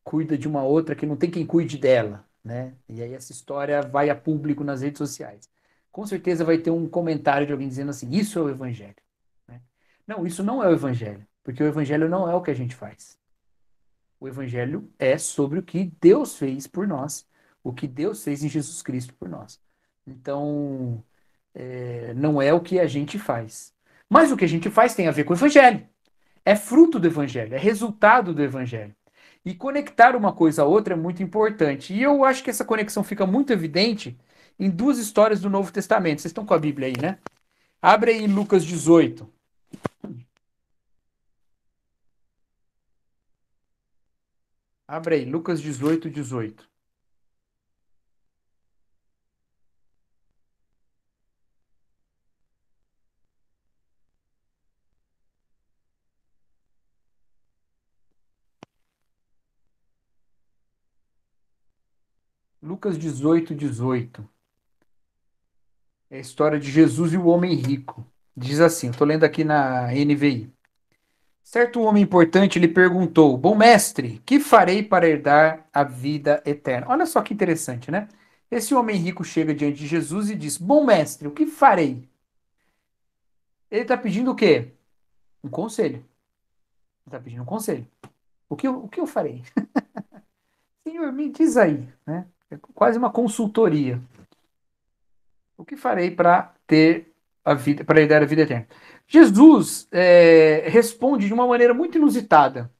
cuida de uma outra que não tem quem cuide dela, né? E aí essa história vai a público nas redes sociais. Com certeza vai ter um comentário de alguém dizendo assim, isso é o evangelho, né? Não, isso não é o evangelho, porque o evangelho não é o que a gente faz. O evangelho é sobre o que Deus fez por nós, o que Deus fez em Jesus Cristo por nós. Então, não é o que a gente faz. Mas o que a gente faz tem a ver com o evangelho. É fruto do evangelho, é resultado do evangelho. E conectar uma coisa a outra é muito importante. E eu acho que essa conexão fica muito evidente em duas histórias do Novo Testamento. Vocês estão com a Bíblia aí, né? Abre aí Lucas 18. Abre aí, Lucas 18, 18. Lucas 18, 18. É a história de Jesus e o homem rico. Diz assim, estou lendo aqui na NVI. Certo homem importante lhe perguntou: bom mestre, que farei para herdar a vida eterna? Olha só que interessante, né? Esse homem rico chega diante de Jesus e diz: bom mestre, o que farei? Ele está pedindo o quê? Um conselho. Ele está pedindo um conselho. O que eu farei? Senhor, me diz aí, né? É quase uma consultoria. O que farei para ter a vida, para herdar a vida eterna? Jesus responde de uma maneira muito inusitada.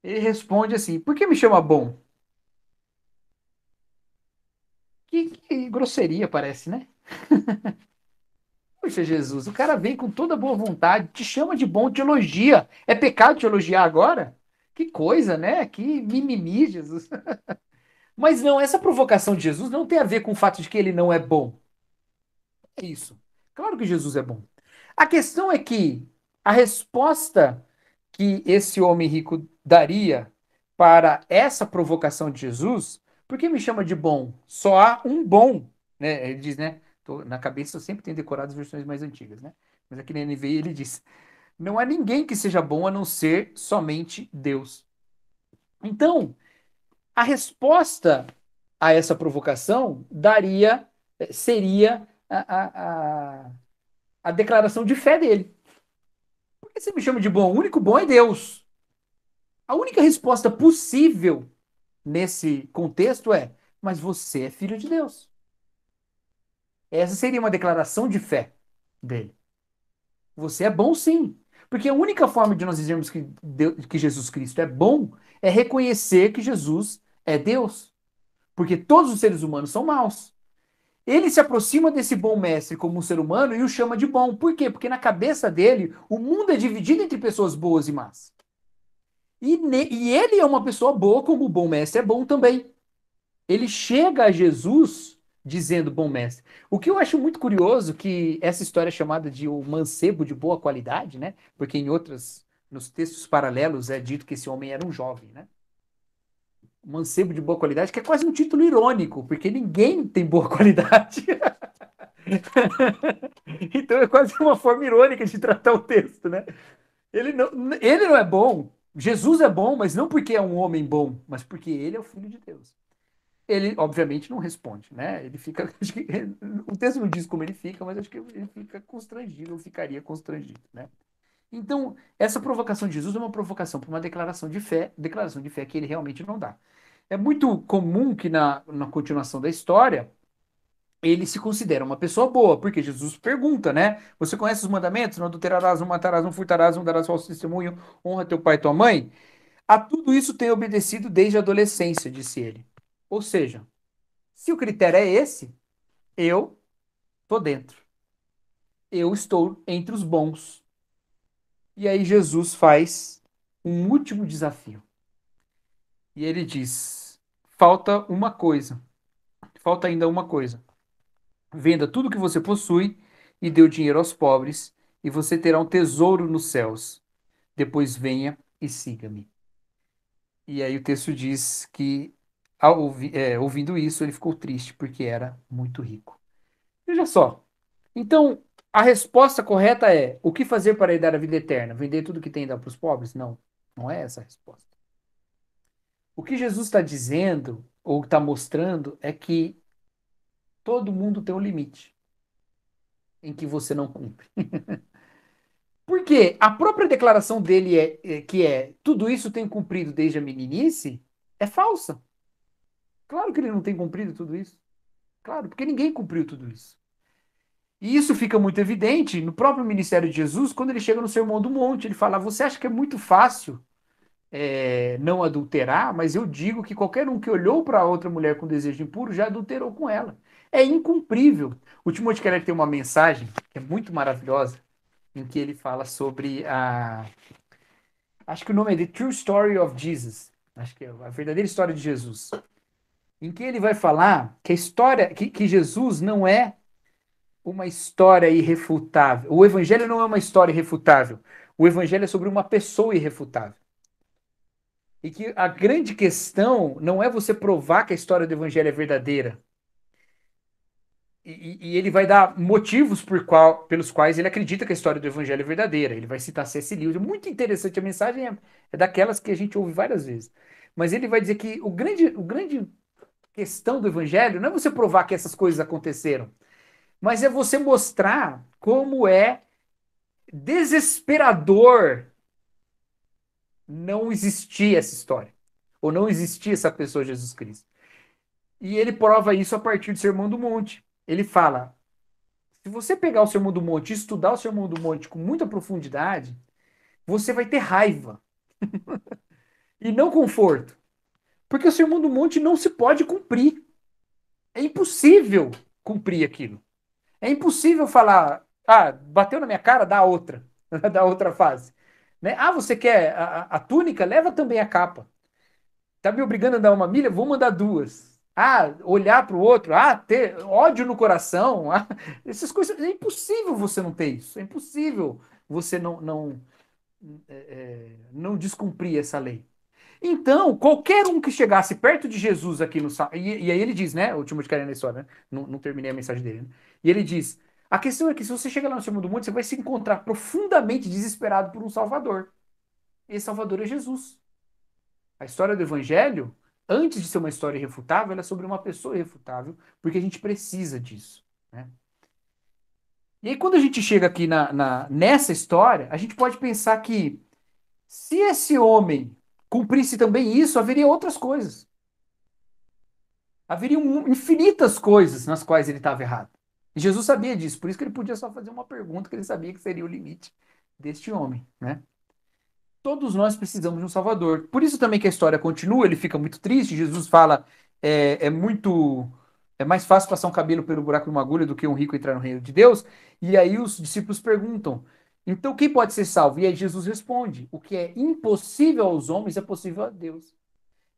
Ele responde assim: por que me chama bom? Que grosseria parece, né? Poxa, Jesus, o cara vem com toda boa vontade, te chama de bom, te elogia. É pecado te elogiar agora? Que coisa, né? Que mimimi, Jesus. Mas não, essa provocação de Jesus não tem a ver com o fato de que ele não é bom. É isso. Claro que Jesus é bom. A questão é que a resposta que esse homem rico daria para essa provocação de Jesus, por que me chama de bom? Só há um bom, né? Ele diz, né? Na cabeça eu sempre tenho decorado as versões mais antigas, né? Mas aqui na NVI ele diz: não há ninguém que seja bom a não ser somente Deus. Então, a resposta a essa provocação seria a declaração de fé dele. Por que você me chama de bom? O único bom é Deus. A única resposta possível nesse contexto é: mas você é filho de Deus. Essa seria uma declaração de fé dele. Você é bom sim. Porque a única forma de nós dizermos que Jesus Cristo é bom é reconhecer que Jesus é Deus. Porque todos os seres humanos são maus. Ele se aproxima desse bom mestre como um ser humano e o chama de bom. Por quê? Porque na cabeça dele, o mundo é dividido entre pessoas boas e más. E ele é uma pessoa boa, como o bom mestre é bom também. Ele chega a Jesus dizendo bom mestre. O que eu acho muito curioso que essa história é chamada de o mancebo de boa qualidade, né? Porque em outras, nos textos paralelos é dito que esse homem era um jovem, né? O mancebo de boa qualidade, que é quase um título irônico, porque ninguém tem boa qualidade. Então é quase uma forma irônica de tratar o texto, né? Ele não é bom. Jesus é bom, mas não porque é um homem bom, mas porque ele é o Filho de Deus. Ele, obviamente, não responde, né? Ele fica. O texto não diz como ele fica, mas acho que ele fica constrangido, ou ficaria constrangido, né? Então, essa provocação de Jesus é uma provocação para uma declaração de fé que ele realmente não dá. É muito comum que na continuação da história ele se considera uma pessoa boa, porque Jesus pergunta, né? Você conhece os mandamentos? Não adulterarás, não matarás, não furtarás, não darás falso testemunho, honra teu pai e tua mãe. A tudo isso tenho obedecido desde a adolescência, disse ele. Ou seja, se o critério é esse, eu tô dentro. Eu estou entre os bons. E aí Jesus faz um último desafio. E ele diz: falta uma coisa. Falta ainda uma coisa. Venda tudo que você possui e dê o dinheiro aos pobres, e você terá um tesouro nos céus. Depois venha e siga-me. E aí o texto diz que, ouvindo isso, ele ficou triste, porque era muito rico. Veja só. Então, a resposta correta é: o que fazer para herdar a vida eterna? Vender tudo que tem e dar para os pobres? Não, não é essa a resposta. O que Jesus está dizendo, ou está mostrando, é que todo mundo tem um limite em que você não cumpre. Porque a própria declaração dele que é tudo isso tem cumprido desde a meninice é falsa. Claro que ele não tem cumprido tudo isso. Claro, porque ninguém cumpriu tudo isso. E isso fica muito evidente no próprio ministério de Jesus, quando ele chega no Sermão do Monte. Ele fala: Você acha que é muito fácil não adulterar? Mas eu digo que qualquer um que olhou para outra mulher com desejo impuro já adulterou com ela. É incumprível. O Timothy Keller tem uma mensagem que é muito maravilhosa, em que ele fala sobre a. Acho que o nome é The True Story of Jesus. Acho que é a verdadeira história de Jesus. Em que ele vai falar que a história, que Jesus não é uma história irrefutável. O evangelho não é uma história irrefutável. O evangelho é sobre uma pessoa irrefutável. E que a grande questão não é você provar que a história do evangelho é verdadeira. E ele vai dar motivos pelos quais ele acredita que a história do evangelho é verdadeira. Ele vai citar C.S. Lewis. É muito interessante. A mensagem é daquelas que a gente ouve várias vezes. Mas ele vai dizer que o grande questão do evangelho não é você provar que essas coisas aconteceram, mas é você mostrar como é desesperador não existir essa história, ou não existir essa pessoa, Jesus Cristo. E ele prova isso a partir do Sermão do Monte. Ele fala: se você pegar o Sermão do Monte e estudar o Sermão do Monte com muita profundidade, você vai ter raiva e não conforto. Porque o Sermão do Monte não se pode cumprir. É impossível cumprir aquilo. É impossível falar: bateu na minha cara, dá outra. Dá outra fase. Né? Você quer a túnica? Leva também a capa. Tá me obrigando a dar uma milha? Vou mandar duas. Olhar para o outro. Ter ódio no coração. Essas coisas. É impossível você não ter isso. É impossível você não descumprir essa lei. Então, qualquer um que chegasse perto de Jesus aqui no. E aí ele diz, né? O último de Karen na história, né? Não terminei a mensagem dele. Né? E ele diz: a questão é que se você chega lá no Sermão do Monte, você vai se encontrar profundamente desesperado por um Salvador. E esse Salvador é Jesus. A história do Evangelho, antes de ser uma história irrefutável, ela é sobre uma pessoa irrefutável, porque a gente precisa disso. Né? E aí, quando a gente chega aqui nessa história, a gente pode pensar que se esse homem cumprisse também isso, haveria outras coisas. Haveriam infinitas coisas nas quais ele estava errado. E Jesus sabia disso, por isso que ele podia só fazer uma pergunta que ele sabia que seria o limite deste homem, né? Todos nós precisamos de um Salvador. Por isso também que a história continua, ele fica muito triste. Jesus fala: é mais fácil passar um cabelo pelo buraco de uma agulha do que um rico entrar no reino de Deus. E aí os discípulos perguntam: então quem pode ser salvo? E aí Jesus responde: o que é impossível aos homens é possível a Deus.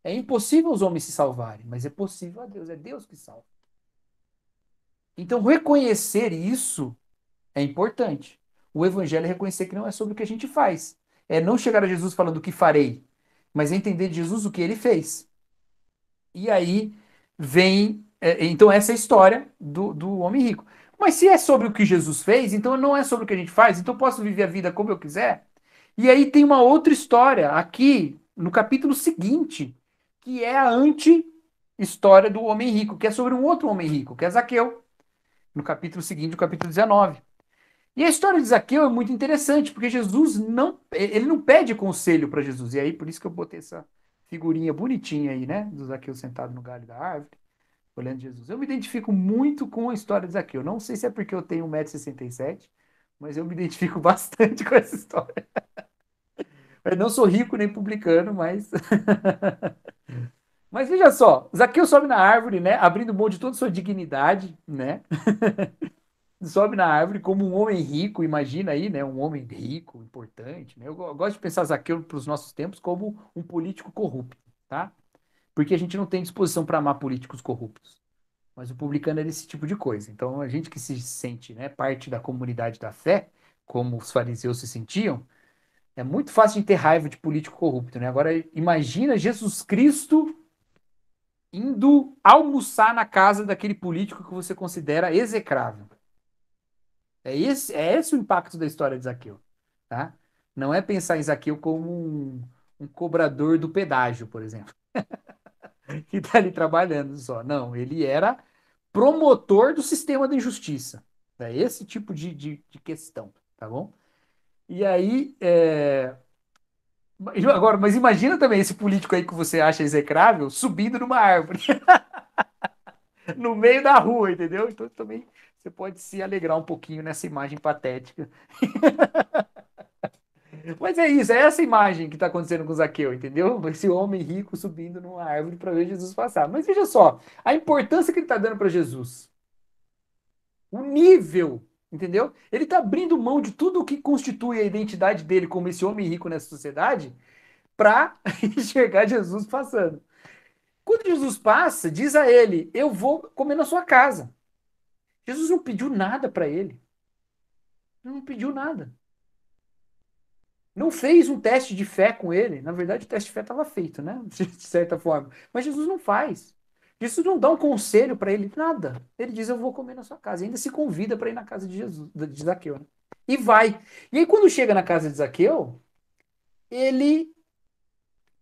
É impossível os homens se salvarem, mas é possível a Deus. É Deus que salva. Então reconhecer isso é importante. O evangelho é reconhecer que não é sobre o que a gente faz. É não chegar a Jesus falando o que farei, mas entender de Jesus o que ele fez. E aí vem. Então, essa é a história do homem rico. Mas se é sobre o que Jesus fez, então não é sobre o que a gente faz, então eu posso viver a vida como eu quiser. E aí tem uma outra história aqui no capítulo seguinte, que é a anti-história do homem rico, que é sobre um outro homem rico, que é Zaqueu, no capítulo seguinte, no capítulo 19. E a história de Zaqueu é muito interessante, porque Jesus ele não pede conselho para Jesus. E aí, por isso que eu botei essa figurinha bonitinha aí, né? Do Zaqueu sentado no galho da árvore, olhando Jesus. Eu me identifico muito com a história de Zaqueu. Não sei se é porque eu tenho 1,67 m, mas eu me identifico bastante com essa história. Eu não sou rico nem publicano, mas. Mas veja só, Zaqueu sobe na árvore, né? Abrindo mão de toda a sua dignidade, né? Sobe na árvore como um homem rico, imagina aí, né? Um homem rico, importante, né? Eu gosto de pensar Zaqueu para os nossos tempos como um político corrupto, tá? Porque a gente não tem disposição para amar políticos corruptos. Mas o publicano é desse tipo de coisa. Então, a gente que se sente, né, parte da comunidade da fé, como os fariseus se sentiam, é muito fácil de ter raiva de político corrupto, né? Agora, imagina Jesus Cristo indo almoçar na casa daquele político que você considera execrável. É esse o impacto da história de Zaqueu, tá? Não é pensar em Zaqueu como um cobrador do pedágio, por exemplo, que está ali trabalhando só. Não, ele era promotor do sistema da injustiça. É esse tipo de questão, tá bom? E aí, agora, mas imagina também esse político aí que você acha execrável subindo numa árvore, no meio da rua, entendeu? Então também você pode se alegrar um pouquinho nessa imagem patética. Mas é isso, é essa imagem que está acontecendo com Zaqueu, entendeu? Esse homem rico subindo numa árvore para ver Jesus passar. Mas veja só, a importância que ele está dando para Jesus, o nível, entendeu? Ele está abrindo mão de tudo o que constitui a identidade dele como esse homem rico nessa sociedade para enxergar Jesus passando. Quando Jesus passa, diz a ele: eu vou comer na sua casa. Jesus não pediu nada para ele. Ele não pediu nada. Não fez um teste de fé com ele. Na verdade, o teste de fé estava feito, né? De certa forma. Mas Jesus não faz. Jesus não dá um conselho para ele, nada. Ele diz: eu vou comer na sua casa. E ainda se convida para ir na casa de Jesus, de Zaqueu, né? E vai. E aí, quando chega na casa de Zaqueu, ele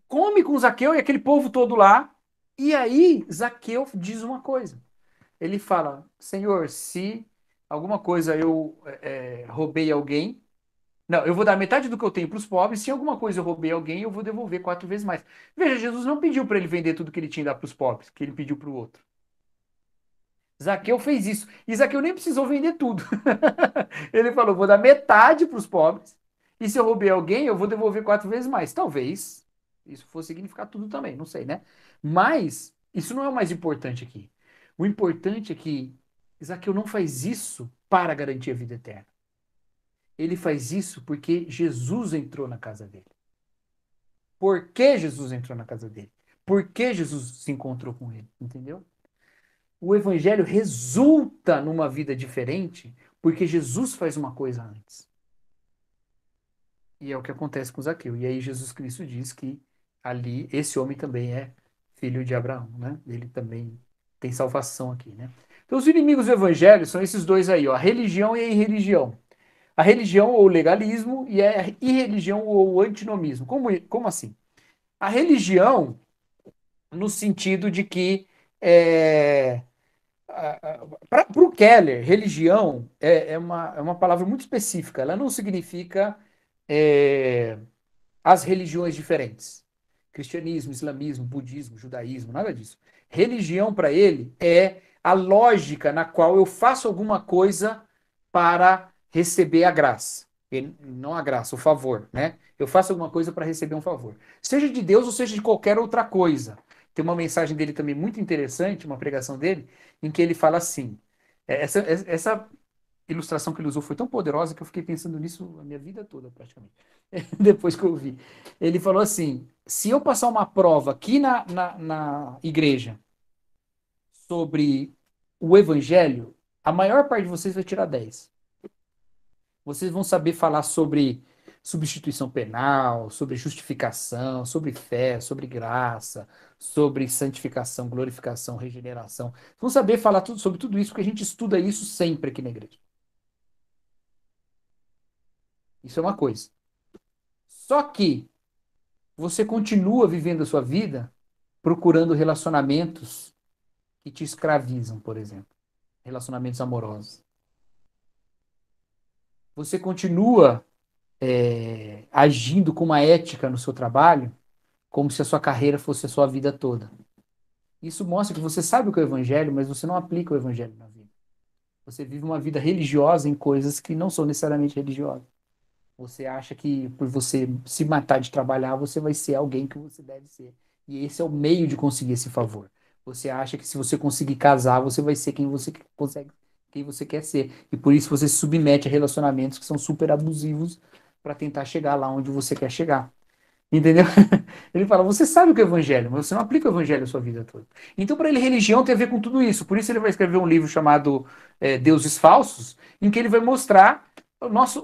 come com Zaqueu e aquele povo todo lá. E aí, Zaqueu diz uma coisa. Ele fala: Senhor, se alguma coisa eu roubei alguém, não, eu vou dar metade do que eu tenho para os pobres. Se alguma coisa eu roubei alguém, eu vou devolver 4 vezes mais. Veja, Jesus não pediu para ele vender tudo que ele tinha e dar para os pobres, que ele pediu para o outro. Zaqueu fez isso. E Zaqueu nem precisou vender tudo. Ele falou: vou dar metade para os pobres. E se eu roubei alguém, eu vou devolver 4 vezes mais. Talvez isso fosse significar tudo também, não sei, né? Mas isso não é o mais importante aqui. O importante é que Zaqueu não faz isso para garantir a vida eterna. Ele faz isso porque Jesus entrou na casa dele. Por que Jesus entrou na casa dele? Por que Jesus se encontrou com ele? Entendeu? O evangelho resulta numa vida diferente porque Jesus faz uma coisa antes. E é o que acontece com Zaqueu. E aí Jesus Cristo diz que ali esse homem também é filho de Abraão, né? Ele também tem salvação aqui, né? Então os inimigos do evangelho são esses dois aí, ó, a religião e a irreligião. A religião ou o legalismo e a irreligião ou o antinomismo. Como assim? A religião, no sentido de que, para o Keller, religião é uma palavra muito específica. Ela não significa é, as religiões diferentes. Cristianismo, islamismo, budismo, judaísmo, nada disso. Religião, para ele, é a lógica na qual eu faço alguma coisa para receber a graça. E não a graça, o favor, né? Eu faço alguma coisa para receber um favor. Seja de Deus ou seja de qualquer outra coisa. Tem uma mensagem dele também muito interessante, uma pregação dele, em que ele fala assim. Essa ilustração que ele usou foi tão poderosa que eu fiquei pensando nisso a minha vida toda, praticamente. Depois que eu vi. Ele falou assim: se eu passar uma prova aqui na igreja sobre o evangelho, a maior parte de vocês vai tirar 10. Vocês vão saber falar sobre substituição penal, sobre justificação, sobre fé, sobre graça, sobre santificação, glorificação, regeneração. Vão saber falar tudo sobre tudo isso, porque a gente estuda isso sempre aqui na igreja. Isso é uma coisa. Só que você continua vivendo a sua vida procurando relacionamentos que te escravizam, por exemplo. Relacionamentos amorosos. Você continua agindo com uma ética no seu trabalho como se a sua carreira fosse a sua vida toda. Isso mostra que você sabe o que é o evangelho, mas você não aplica o evangelho na vida. Você vive uma vida religiosa em coisas que não são necessariamente religiosas. Você acha que por você se matar de trabalhar, você vai ser alguém que você deve ser. E esse é o meio de conseguir esse favor. Você acha que se você conseguir casar, você vai ser quem você consegue, quem você quer ser. E por isso você se submete a relacionamentos que são super abusivos para tentar chegar lá onde você quer chegar. Entendeu? Ele fala, você sabe o que é o evangelho, mas você não aplica o evangelho a sua vida toda. Então, para ele, religião tem a ver com tudo isso. Por isso ele vai escrever um livro chamado Deuses Falsos, em que ele vai mostrar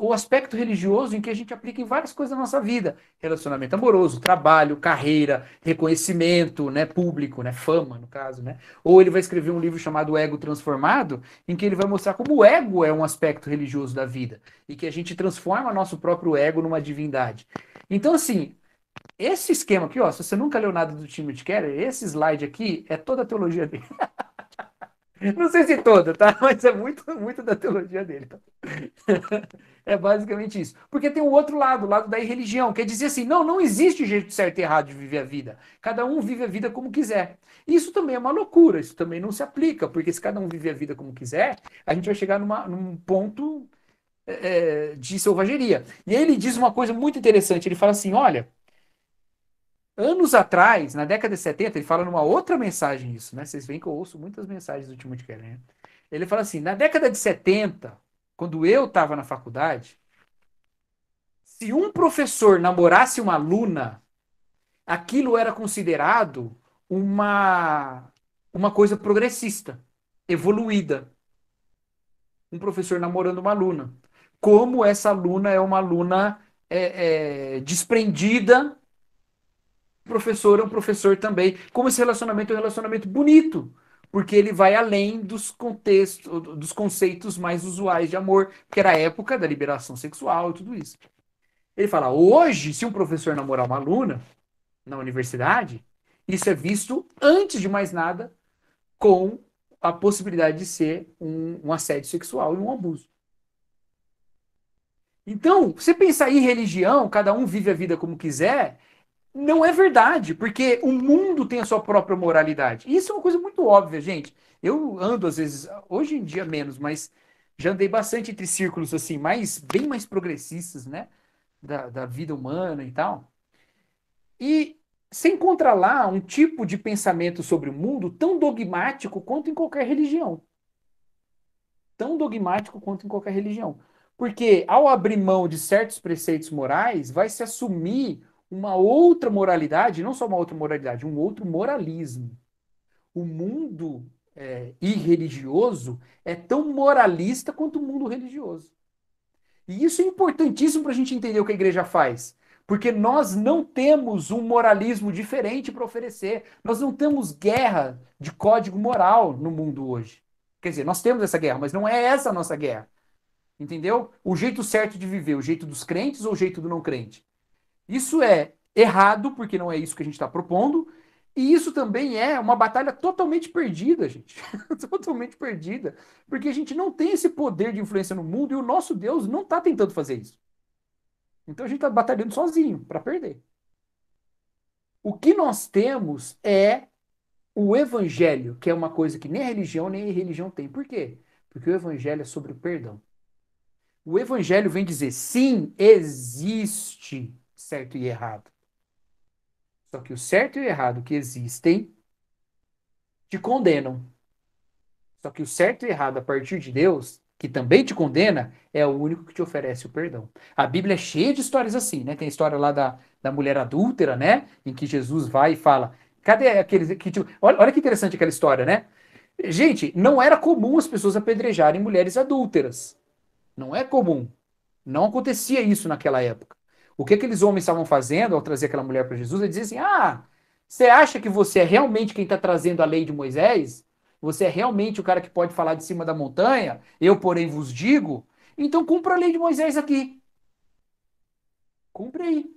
o aspecto religioso em que a gente aplica em várias coisas da nossa vida. Relacionamento amoroso, trabalho, carreira, reconhecimento, né, público, né, fama, no caso, né? Ou ele vai escrever um livro chamado Ego Transformado, em que ele vai mostrar como o ego é um aspecto religioso da vida e que a gente transforma nosso próprio ego numa divindade. Então, assim, esse esquema aqui, ó, se você nunca leu nada do Timothy Keller, esse slide aqui é toda a teologia dele. Não sei se toda, tá? Mas é muito, muito da teologia dele. Tá? É basicamente isso. Porque tem o outro lado, o lado da irreligião, que é dizer assim, não, não existe jeito certo e errado de viver a vida. Cada um vive a vida como quiser. Isso também é uma loucura, isso também não se aplica, porque se cada um vive a vida como quiser, a gente vai chegar num ponto de selvageria. E aí ele diz uma coisa muito interessante, ele fala assim, olha, anos atrás, na década de 70, ele fala numa outra mensagem isso, né? Vocês veem que eu ouço muitas mensagens do Timothy Keller, né? Ele fala assim, na década de 70, quando eu estava na faculdade, se um professor namorasse uma aluna, aquilo era considerado uma coisa progressista, evoluída. Um professor namorando uma aluna. Como essa aluna é uma aluna desprendida, o professor é um professor também. Como esse relacionamento é um relacionamento bonito, porque ele vai além dos contextos, dos conceitos mais usuais de amor, que era a época da liberação sexual e tudo isso. Ele fala: hoje, se um professor namorar uma aluna na universidade, isso é visto, antes de mais nada, com a possibilidade de ser um assédio sexual e um abuso. Então, você pensar em religião, cada um vive a vida como quiser, não é verdade, porque o mundo tem a sua própria moralidade. Isso é uma coisa muito óbvia, gente. Eu ando, às vezes, hoje em dia menos, mas já andei bastante entre círculos assim, bem mais progressistas, né? Da vida humana e tal. E você encontra lá um tipo de pensamento sobre o mundo tão dogmático quanto em qualquer religião. Tão dogmático quanto em qualquer religião. Porque ao abrir mão de certos preceitos morais, vai se assumir uma outra moralidade, não só uma outra moralidade, um outro moralismo. O mundo irreligioso é tão moralista quanto o mundo religioso. E isso é importantíssimo para a gente entender o que a igreja faz. Porque nós não temos um moralismo diferente para oferecer. Nós não temos guerra de código moral no mundo hoje. Quer dizer, nós temos essa guerra, mas não é essa a nossa guerra. Entendeu? O jeito certo de viver, o jeito dos crentes ou o jeito do não crente. Isso é errado, porque não é isso que a gente está propondo, e isso também é uma batalha totalmente perdida, gente. Totalmente perdida. Porque a gente não tem esse poder de influência no mundo e o nosso Deus não está tentando fazer isso. Então a gente está batalhando sozinho para perder. O que nós temos é o evangelho, que é uma coisa que nem a religião nem a religião tem. Por quê? Porque o evangelho é sobre o perdão. O evangelho vem dizer, sim, existe certo e errado. Só que o certo e o errado que existem te condenam. Só que o certo e errado a partir de Deus, que também te condena, é o único que te oferece o perdão. A Bíblia é cheia de histórias assim, né? Tem a história lá da mulher adúltera, né? Em que Jesus vai e fala: cadê aqueles que. Olha que interessante aquela história, né? Gente, não era comum as pessoas apedrejarem mulheres adúlteras. Não é comum. Não acontecia isso naquela época. O que aqueles homens estavam fazendo ao trazer aquela mulher para Jesus? Eles diziam assim: ah, você acha que você é realmente quem está trazendo a lei de Moisés? Você é realmente o cara que pode falar de cima da montanha? Eu, porém, vos digo. Então cumpra a lei de Moisés aqui. Cumpre aí.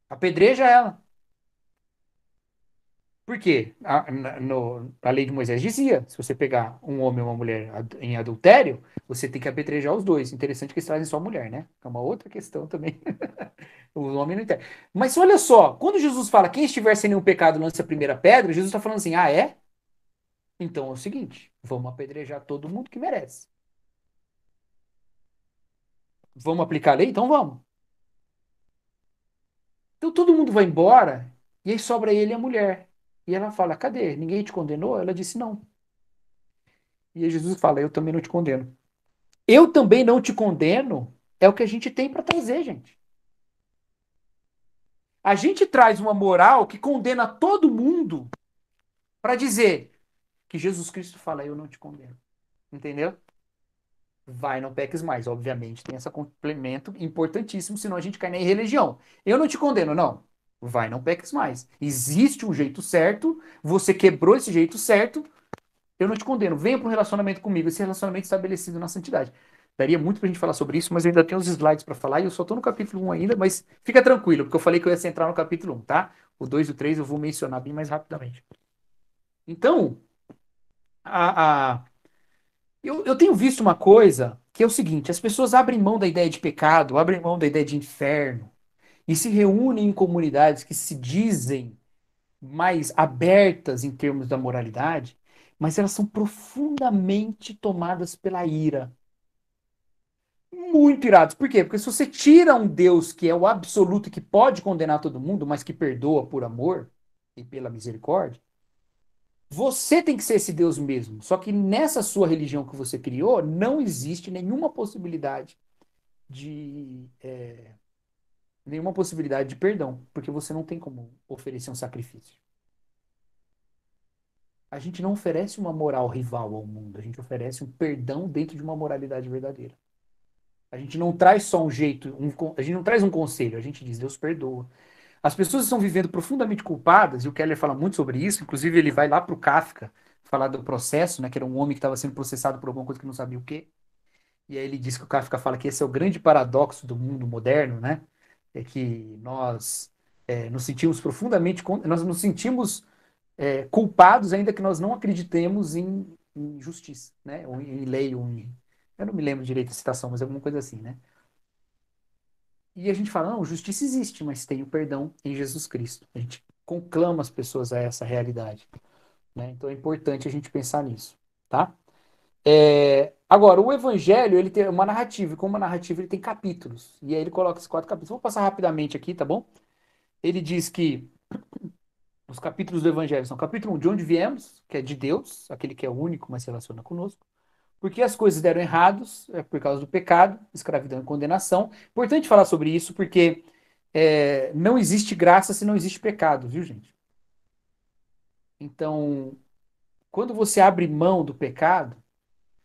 Apedreja ela. Por quê? A lei de Moisés dizia: se você pegar um homem ou uma mulher em adultério, você tem que apedrejar os dois. Interessante que eles trazem só a mulher, né? É uma outra questão também. O homem não entende. Mas olha só, quando Jesus fala quem estiver sem nenhum pecado lance a primeira pedra, Jesus está falando assim: ah, é? Então é o seguinte: vamos apedrejar todo mundo que merece. Vamos aplicar a lei? Então vamos. Então todo mundo vai embora e aí sobra ele e a mulher. E ela fala: cadê? Ninguém te condenou? Ela disse: não. E aí Jesus fala: eu também não te condeno. Eu também não te condeno é o que a gente tem para trazer, gente. A gente traz uma moral que condena todo mundo para dizer que Jesus Cristo fala: eu não te condeno. Entendeu? Vai, não peques mais. Obviamente, tem esse complemento importantíssimo, senão a gente cai na irreligião. Eu não te condeno, não. Vai, não peques mais. Existe um jeito certo, você quebrou esse jeito certo, eu não te condeno. Venha para um relacionamento comigo, esse relacionamento estabelecido na santidade. Daria muito pra gente falar sobre isso, mas eu ainda tenho os slides para falar e eu só tô no capítulo 1 ainda, mas fica tranquilo, porque eu falei que eu ia centrar no capítulo 1, tá? O 2 e o 3 eu vou mencionar bem mais rapidamente. Então, a, eu tenho visto uma coisa que é o seguinte: as pessoas abrem mão da ideia de pecado, abrem mão da ideia de inferno e se reúnem em comunidades que se dizem mais abertas em termos da moralidade, mas elas são profundamente tomadas pela ira. Muito irados. Por quê? Porque se você tira um Deus que é o absoluto e que pode condenar todo mundo, mas que perdoa por amor e pela misericórdia, você tem que ser esse Deus mesmo. Só que nessa sua religião que você criou, não existe nenhuma possibilidade de perdão, porque você não tem como oferecer um sacrifício. A gente não oferece uma moral rival ao mundo, a gente oferece um perdão dentro de uma moralidade verdadeira. A gente não traz só um jeito, a gente não traz um conselho, a gente diz: Deus perdoa. As pessoas estão vivendo profundamente culpadas, e o Keller fala muito sobre isso, inclusive ele vai lá para o Kafka falar do processo, né, que era um homem que estava sendo processado por alguma coisa que não sabia o quê. E aí ele diz que o Kafka fala que esse é o grande paradoxo do mundo moderno, né? É que nós nos sentimos profundamente, nós nos sentimos culpados, ainda que nós não acreditemos em justiça, né? Ou em lei, eu não me lembro direito da citação, mas é alguma coisa assim, né? E a gente fala: não, justiça existe, mas tem o perdão em Jesus Cristo. A gente conclama as pessoas a essa realidade, né? Então é importante a gente pensar nisso, tá? Agora, o evangelho, ele tem uma narrativa, e como uma narrativa ele tem capítulos, e aí ele coloca esses 4 capítulos. Vou passar rapidamente aqui, tá bom? Ele diz que os capítulos do evangelho são: capítulo 1, de onde viemos, que é de Deus, aquele que é único, mas se relaciona conosco. Porque as coisas deram errados, é por causa do pecado, escravidão e condenação. Importante falar sobre isso, porque não existe graça se não existe pecado, viu, gente? Então, quando você abre mão do pecado,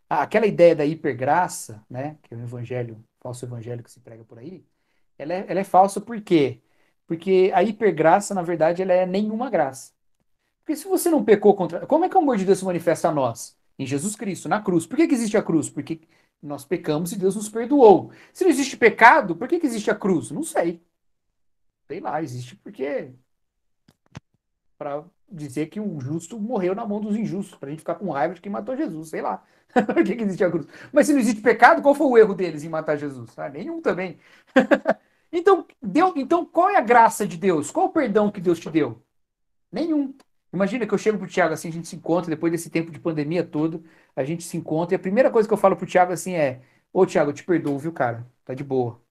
aquela ideia da hipergraça, né, que é o evangelho, falso evangelho que se prega por aí, ela é falsa por quê? Porque a hipergraça, na verdade, ela é nenhuma graça. Porque se você não pecou contra. Como é que o amor de Deus se manifesta a nós? Em Jesus Cristo, na cruz. Por que existe a cruz? Porque nós pecamos e Deus nos perdoou. Se não existe pecado, por que existe a cruz? Não sei. Sei lá, existe porque. Para dizer que o justo morreu na mão dos injustos, para a gente ficar com raiva de quem matou Jesus, sei lá. Por que existe a cruz? Mas se não existe pecado, qual foi o erro deles em matar Jesus? Ah, nenhum também. Então, qual é a graça de Deus? Qual o perdão que Deus te deu? Nenhum. Imagina que eu chego pro Thiago assim, a gente se encontra depois desse tempo de pandemia todo, a gente se encontra e a primeira coisa que eu falo pro Thiago assim é: Ô Thiago, eu te perdoo, viu, cara? Tá de boa.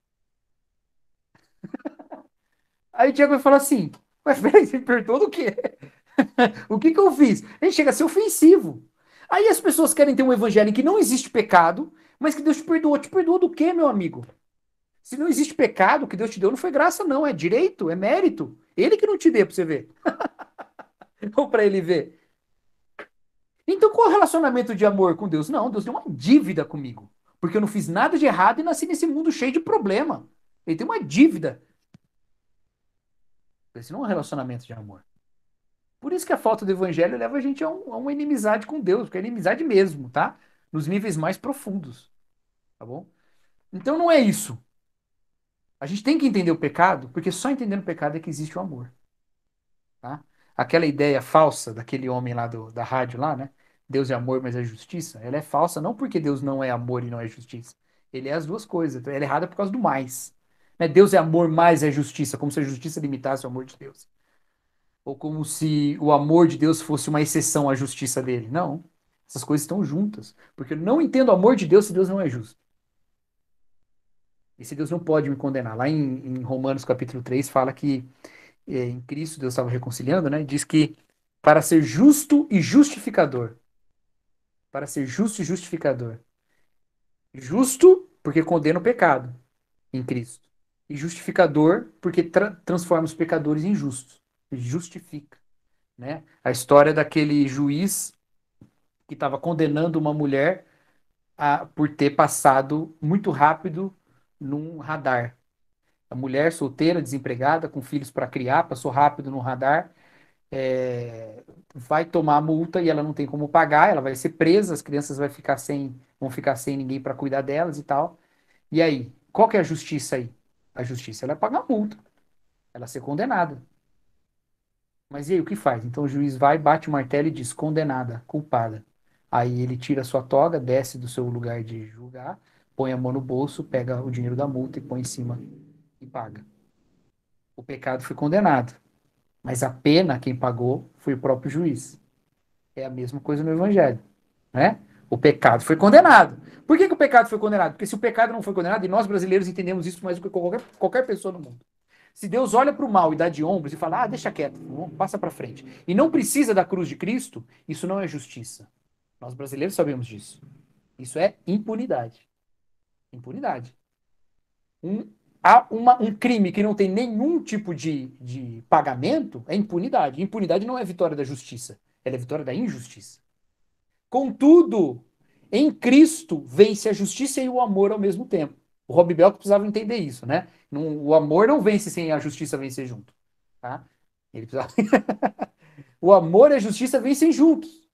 Aí o Thiago vai falar assim: Mas peraí, você me perdoa do quê? O que que eu fiz? A gente chega a ser ofensivo. Aí as pessoas querem ter um evangelho em que não existe pecado, mas que Deus te perdoou. Te perdoou do quê, meu amigo? Se não existe pecado, o que Deus te deu não foi graça, não. É direito, é mérito. Ele que não te deu pra você ver. Ou pra ele ver. Então qual é o relacionamento de amor com Deus? Não, Deus tem uma dívida comigo. Porque eu não fiz nada de errado e nasci nesse mundo cheio de problema. Ele tem uma dívida. Esse não é um relacionamento de amor. Por isso que a falta do evangelho leva a gente a uma inimizade com Deus, porque é inimizade mesmo, tá? Nos níveis mais profundos, tá bom? Então não é isso. A gente tem que entender o pecado, porque só entendendo o pecado é que existe o amor, tá? Aquela ideia falsa daquele homem lá da rádio lá, né? Deus é amor, mas é justiça. Ela é falsa não porque Deus não é amor e não é justiça. Ele é as duas coisas. Então, ela é errada por causa do mais. Né? Deus é amor, mais é justiça, como se a justiça limitasse o amor de Deus. Ou como se o amor de Deus fosse uma exceção à justiça dele. Não. Essas coisas estão juntas. Porque eu não entendo o amor de Deus se Deus não é justo. E se Deus não pode me condenar. Lá em Romanos capítulo 3 fala que em Cristo Deus estava reconciliando, né? Diz que para ser justo e justificador. Para ser justo e justificador. Justo porque condena o pecado em Cristo. E justificador porque transforma os pecadores em justos. Ele justifica. Né? A história daquele juiz que estava condenando uma mulher por ter passado muito rápido num radar. A mulher solteira, desempregada, com filhos para criar, passou rápido no radar, vai tomar a multa e ela não tem como pagar, ela vai ser presa, as crianças vão ficar sem ninguém para cuidar delas e tal. E aí, qual que é a justiça aí? A justiça ela é pagar a multa, ela ser condenada. Mas e aí, o que faz? Então o juiz vai, bate o martelo e diz: condenada, culpada. Aí ele tira a sua toga, desce do seu lugar de julgar, põe a mão no bolso, pega o dinheiro da multa e põe em cima e paga. O pecado foi condenado, mas a pena quem pagou foi o próprio juiz. É a mesma coisa no evangelho, né? O pecado foi condenado. Por que que o pecado foi condenado? Porque se o pecado não foi condenado, e nós brasileiros entendemos isso mais do que qualquer pessoa no mundo. Se Deus olha para o mal e dá de ombros e fala, deixa quieto, passa para frente, e não precisa da cruz de Cristo, isso não é justiça. Nós brasileiros sabemos disso. Isso é impunidade. Impunidade. Um crime que não tem nenhum tipo de pagamento é impunidade. Impunidade não é vitória da justiça, ela é vitória da injustiça. Contudo, em Cristo vence a justiça e o amor ao mesmo tempo. O Rob Bell precisava entender isso, né? O amor não vence sem a justiça vencer junto. Tá? Ele precisava... O amor e a justiça vencem juntos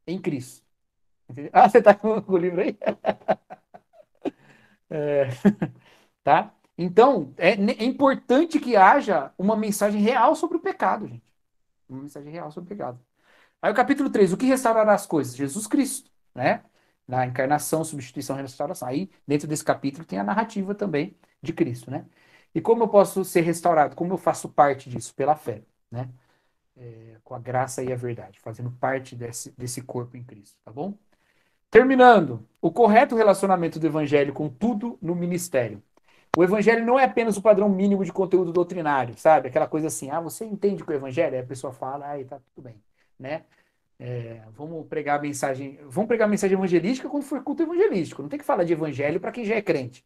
em Cristo. Entendeu? Ah, você tá com o livro aí? É, tá? Então, é importante que haja uma mensagem real sobre o pecado, gente. Uma mensagem real sobre o pecado. Aí o capítulo 3, o que restaurará as coisas? Jesus Cristo, né? Na encarnação, substituição e restauração. Aí, dentro desse capítulo, tem a narrativa também de Cristo, né? E como eu posso ser restaurado? Como eu faço parte disso? Pela fé, né? Com a graça e a verdade, fazendo parte desse corpo em Cristo, tá bom? Terminando, o correto relacionamento do evangelho com tudo no ministério. O evangelho não é apenas o padrão mínimo de conteúdo doutrinário, sabe? Aquela coisa assim, você entende que o evangelho? Aí a pessoa fala, tá tudo bem, né? Vamos pregar a mensagem evangelística quando for culto evangelístico. Não tem que falar de evangelho para quem já é crente.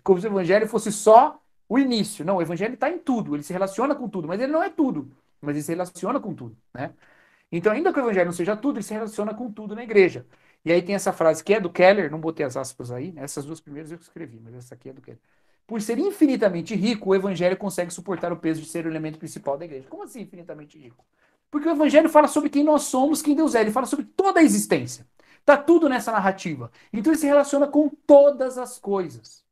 Como se o evangelho fosse só o início. Não, o evangelho está em tudo, ele se relaciona com tudo, mas ele não é tudo, mas ele se relaciona com tudo, né? Então, ainda que o evangelho não seja tudo, ele se relaciona com tudo na igreja. E aí tem essa frase que é do Keller, não botei as aspas aí, né? Essas duas primeiras eu escrevi, mas essa aqui é do Keller. Por ser infinitamente rico, o evangelho consegue suportar o peso de ser o elemento principal da igreja. Como assim infinitamente rico? Porque o evangelho fala sobre quem nós somos, quem Deus é. Ele fala sobre toda a existência. Tá tudo nessa narrativa. Então ele se relaciona com todas as coisas.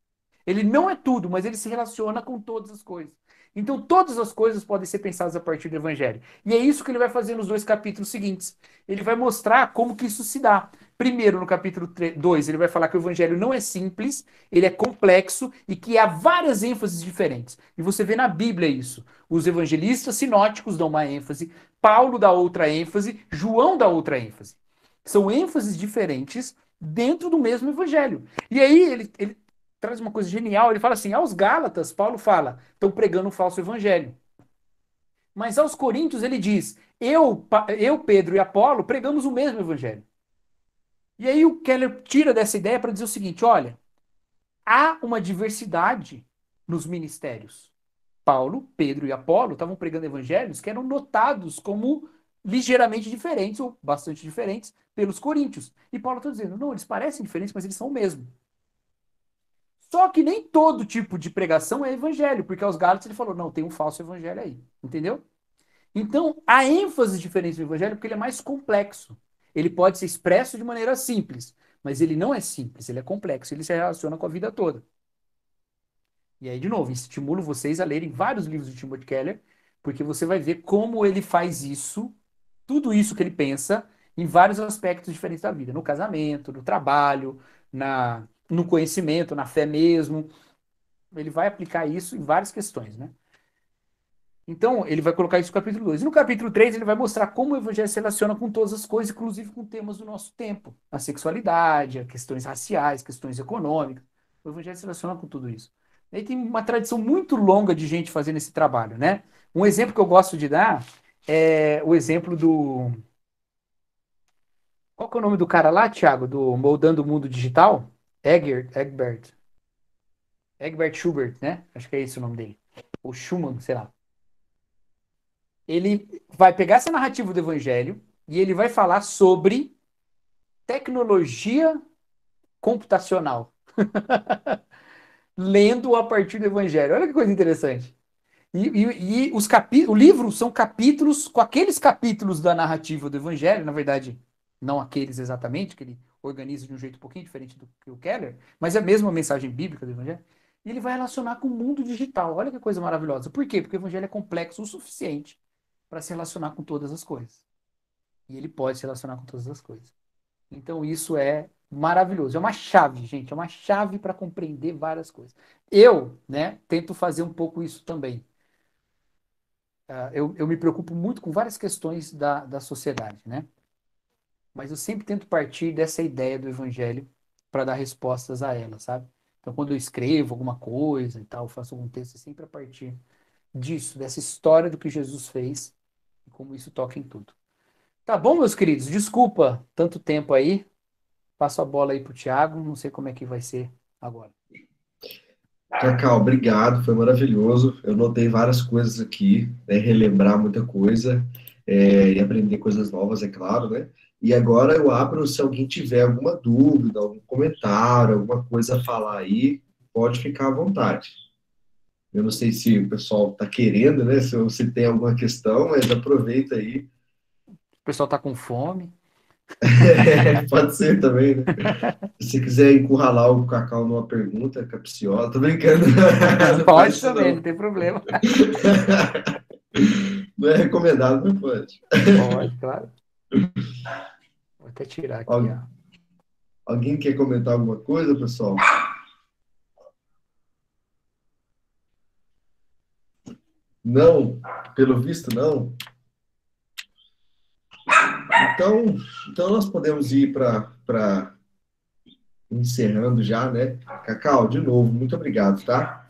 Ele não é tudo, mas ele se relaciona com todas as coisas. Então, todas as coisas podem ser pensadas a partir do Evangelho. E é isso que ele vai fazer nos 2 capítulos seguintes. Ele vai mostrar como que isso se dá. Primeiro, no capítulo 2, ele vai falar que o Evangelho não é simples, ele é complexo e que há várias ênfases diferentes. E você vê na Bíblia isso. Os evangelistas sinóticos dão uma ênfase, Paulo dá outra ênfase, João dá outra ênfase. São ênfases diferentes dentro do mesmo Evangelho. E aí ele traz uma coisa genial, ele fala assim, aos Gálatas, Paulo fala, estão pregando um falso evangelho. Mas aos Coríntios ele diz, eu, Pedro e Apolo pregamos o mesmo evangelho. E aí o Keller tira dessa ideia para dizer o seguinte, olha, há uma diversidade nos ministérios. Paulo, Pedro e Apolo estavam pregando evangelhos que eram notados como ligeiramente diferentes, ou bastante diferentes, pelos coríntios. E Paulo está dizendo, não, eles parecem diferentes, mas eles são o mesmo. Só que nem todo tipo de pregação é evangelho, porque aos Gálatas ele falou, não, tem um falso evangelho aí, entendeu? Então, há ênfase diferente do evangelho porque ele é mais complexo. Ele pode ser expresso de maneira simples, mas ele não é simples, ele é complexo, ele se relaciona com a vida toda. E aí, de novo, estimulo vocês a lerem vários livros de Timothy Keller, porque você vai ver como ele faz isso, tudo isso que ele pensa, em vários aspectos diferentes da vida, no casamento, no trabalho, no conhecimento, na fé mesmo. Ele vai aplicar isso em várias questões, né? Então, ele vai colocar isso no capítulo 2. E no capítulo 3, ele vai mostrar como o evangelho se relaciona com todas as coisas, inclusive com temas do nosso tempo. A sexualidade, as questões raciais, questões econômicas. O evangelho se relaciona com tudo isso. E aí tem uma tradição muito longa de gente fazendo esse trabalho, né? Um exemplo que eu gosto de dar é o exemplo do... Qual que é o nome do cara lá, Thiago? Do Moldando o Mundo Digital? Egbert Schubert, né? Acho que é esse o nome dele. Ou Schumann, sei lá. Ele vai pegar essa narrativa do Evangelho e ele vai falar sobre tecnologia computacional, lendo a partir do Evangelho. Olha que coisa interessante. O livro são capítulos, com aqueles capítulos da narrativa do Evangelho, na verdade, não aqueles exatamente, que ele organiza de um jeito um pouquinho diferente do que o Keller, mas é a mesma mensagem bíblica do Evangelho. E ele vai relacionar com o mundo digital. Olha que coisa maravilhosa. Por quê? Porque o Evangelho é complexo o suficiente para se relacionar com todas as coisas. E ele pode se relacionar com todas as coisas. Então isso é maravilhoso. É uma chave, gente. É uma chave para compreender várias coisas. Eu, né, tento fazer um pouco isso também. Eu me preocupo muito com várias questões da sociedade, né? Mas eu sempre tento partir dessa ideia do evangelho para dar respostas a ela, sabe? Então, quando eu escrevo alguma coisa e tal, faço algum texto, é sempre a partir disso, dessa história do que Jesus fez e como isso toca em tudo. Tá bom, meus queridos? Desculpa tanto tempo aí. Passo a bola aí pro Thiago. Não sei como é que vai ser agora. Cacau, obrigado, foi maravilhoso. Eu notei várias coisas aqui, né, relembrar muita coisa, e aprender coisas novas, é claro, né? E agora eu abro, se alguém tiver alguma dúvida, algum comentário, alguma coisa a falar aí, pode ficar à vontade. Eu não sei se o pessoal está querendo, né? Se tem alguma questão, mas aproveita aí. O pessoal tá com fome. Pode ser também, né? Se você quiser encurralar o Cacau numa pergunta capciosa, tô brincando. Não Pode faz isso também, não. não tem problema. Não é recomendado, não pode. Pode, claro. Vou até tirar aqui, ó. Alguém quer comentar alguma coisa, pessoal? Não? Pelo visto, não? Então nós podemos ir para encerrando já, né? Cacau, de novo, muito obrigado, tá?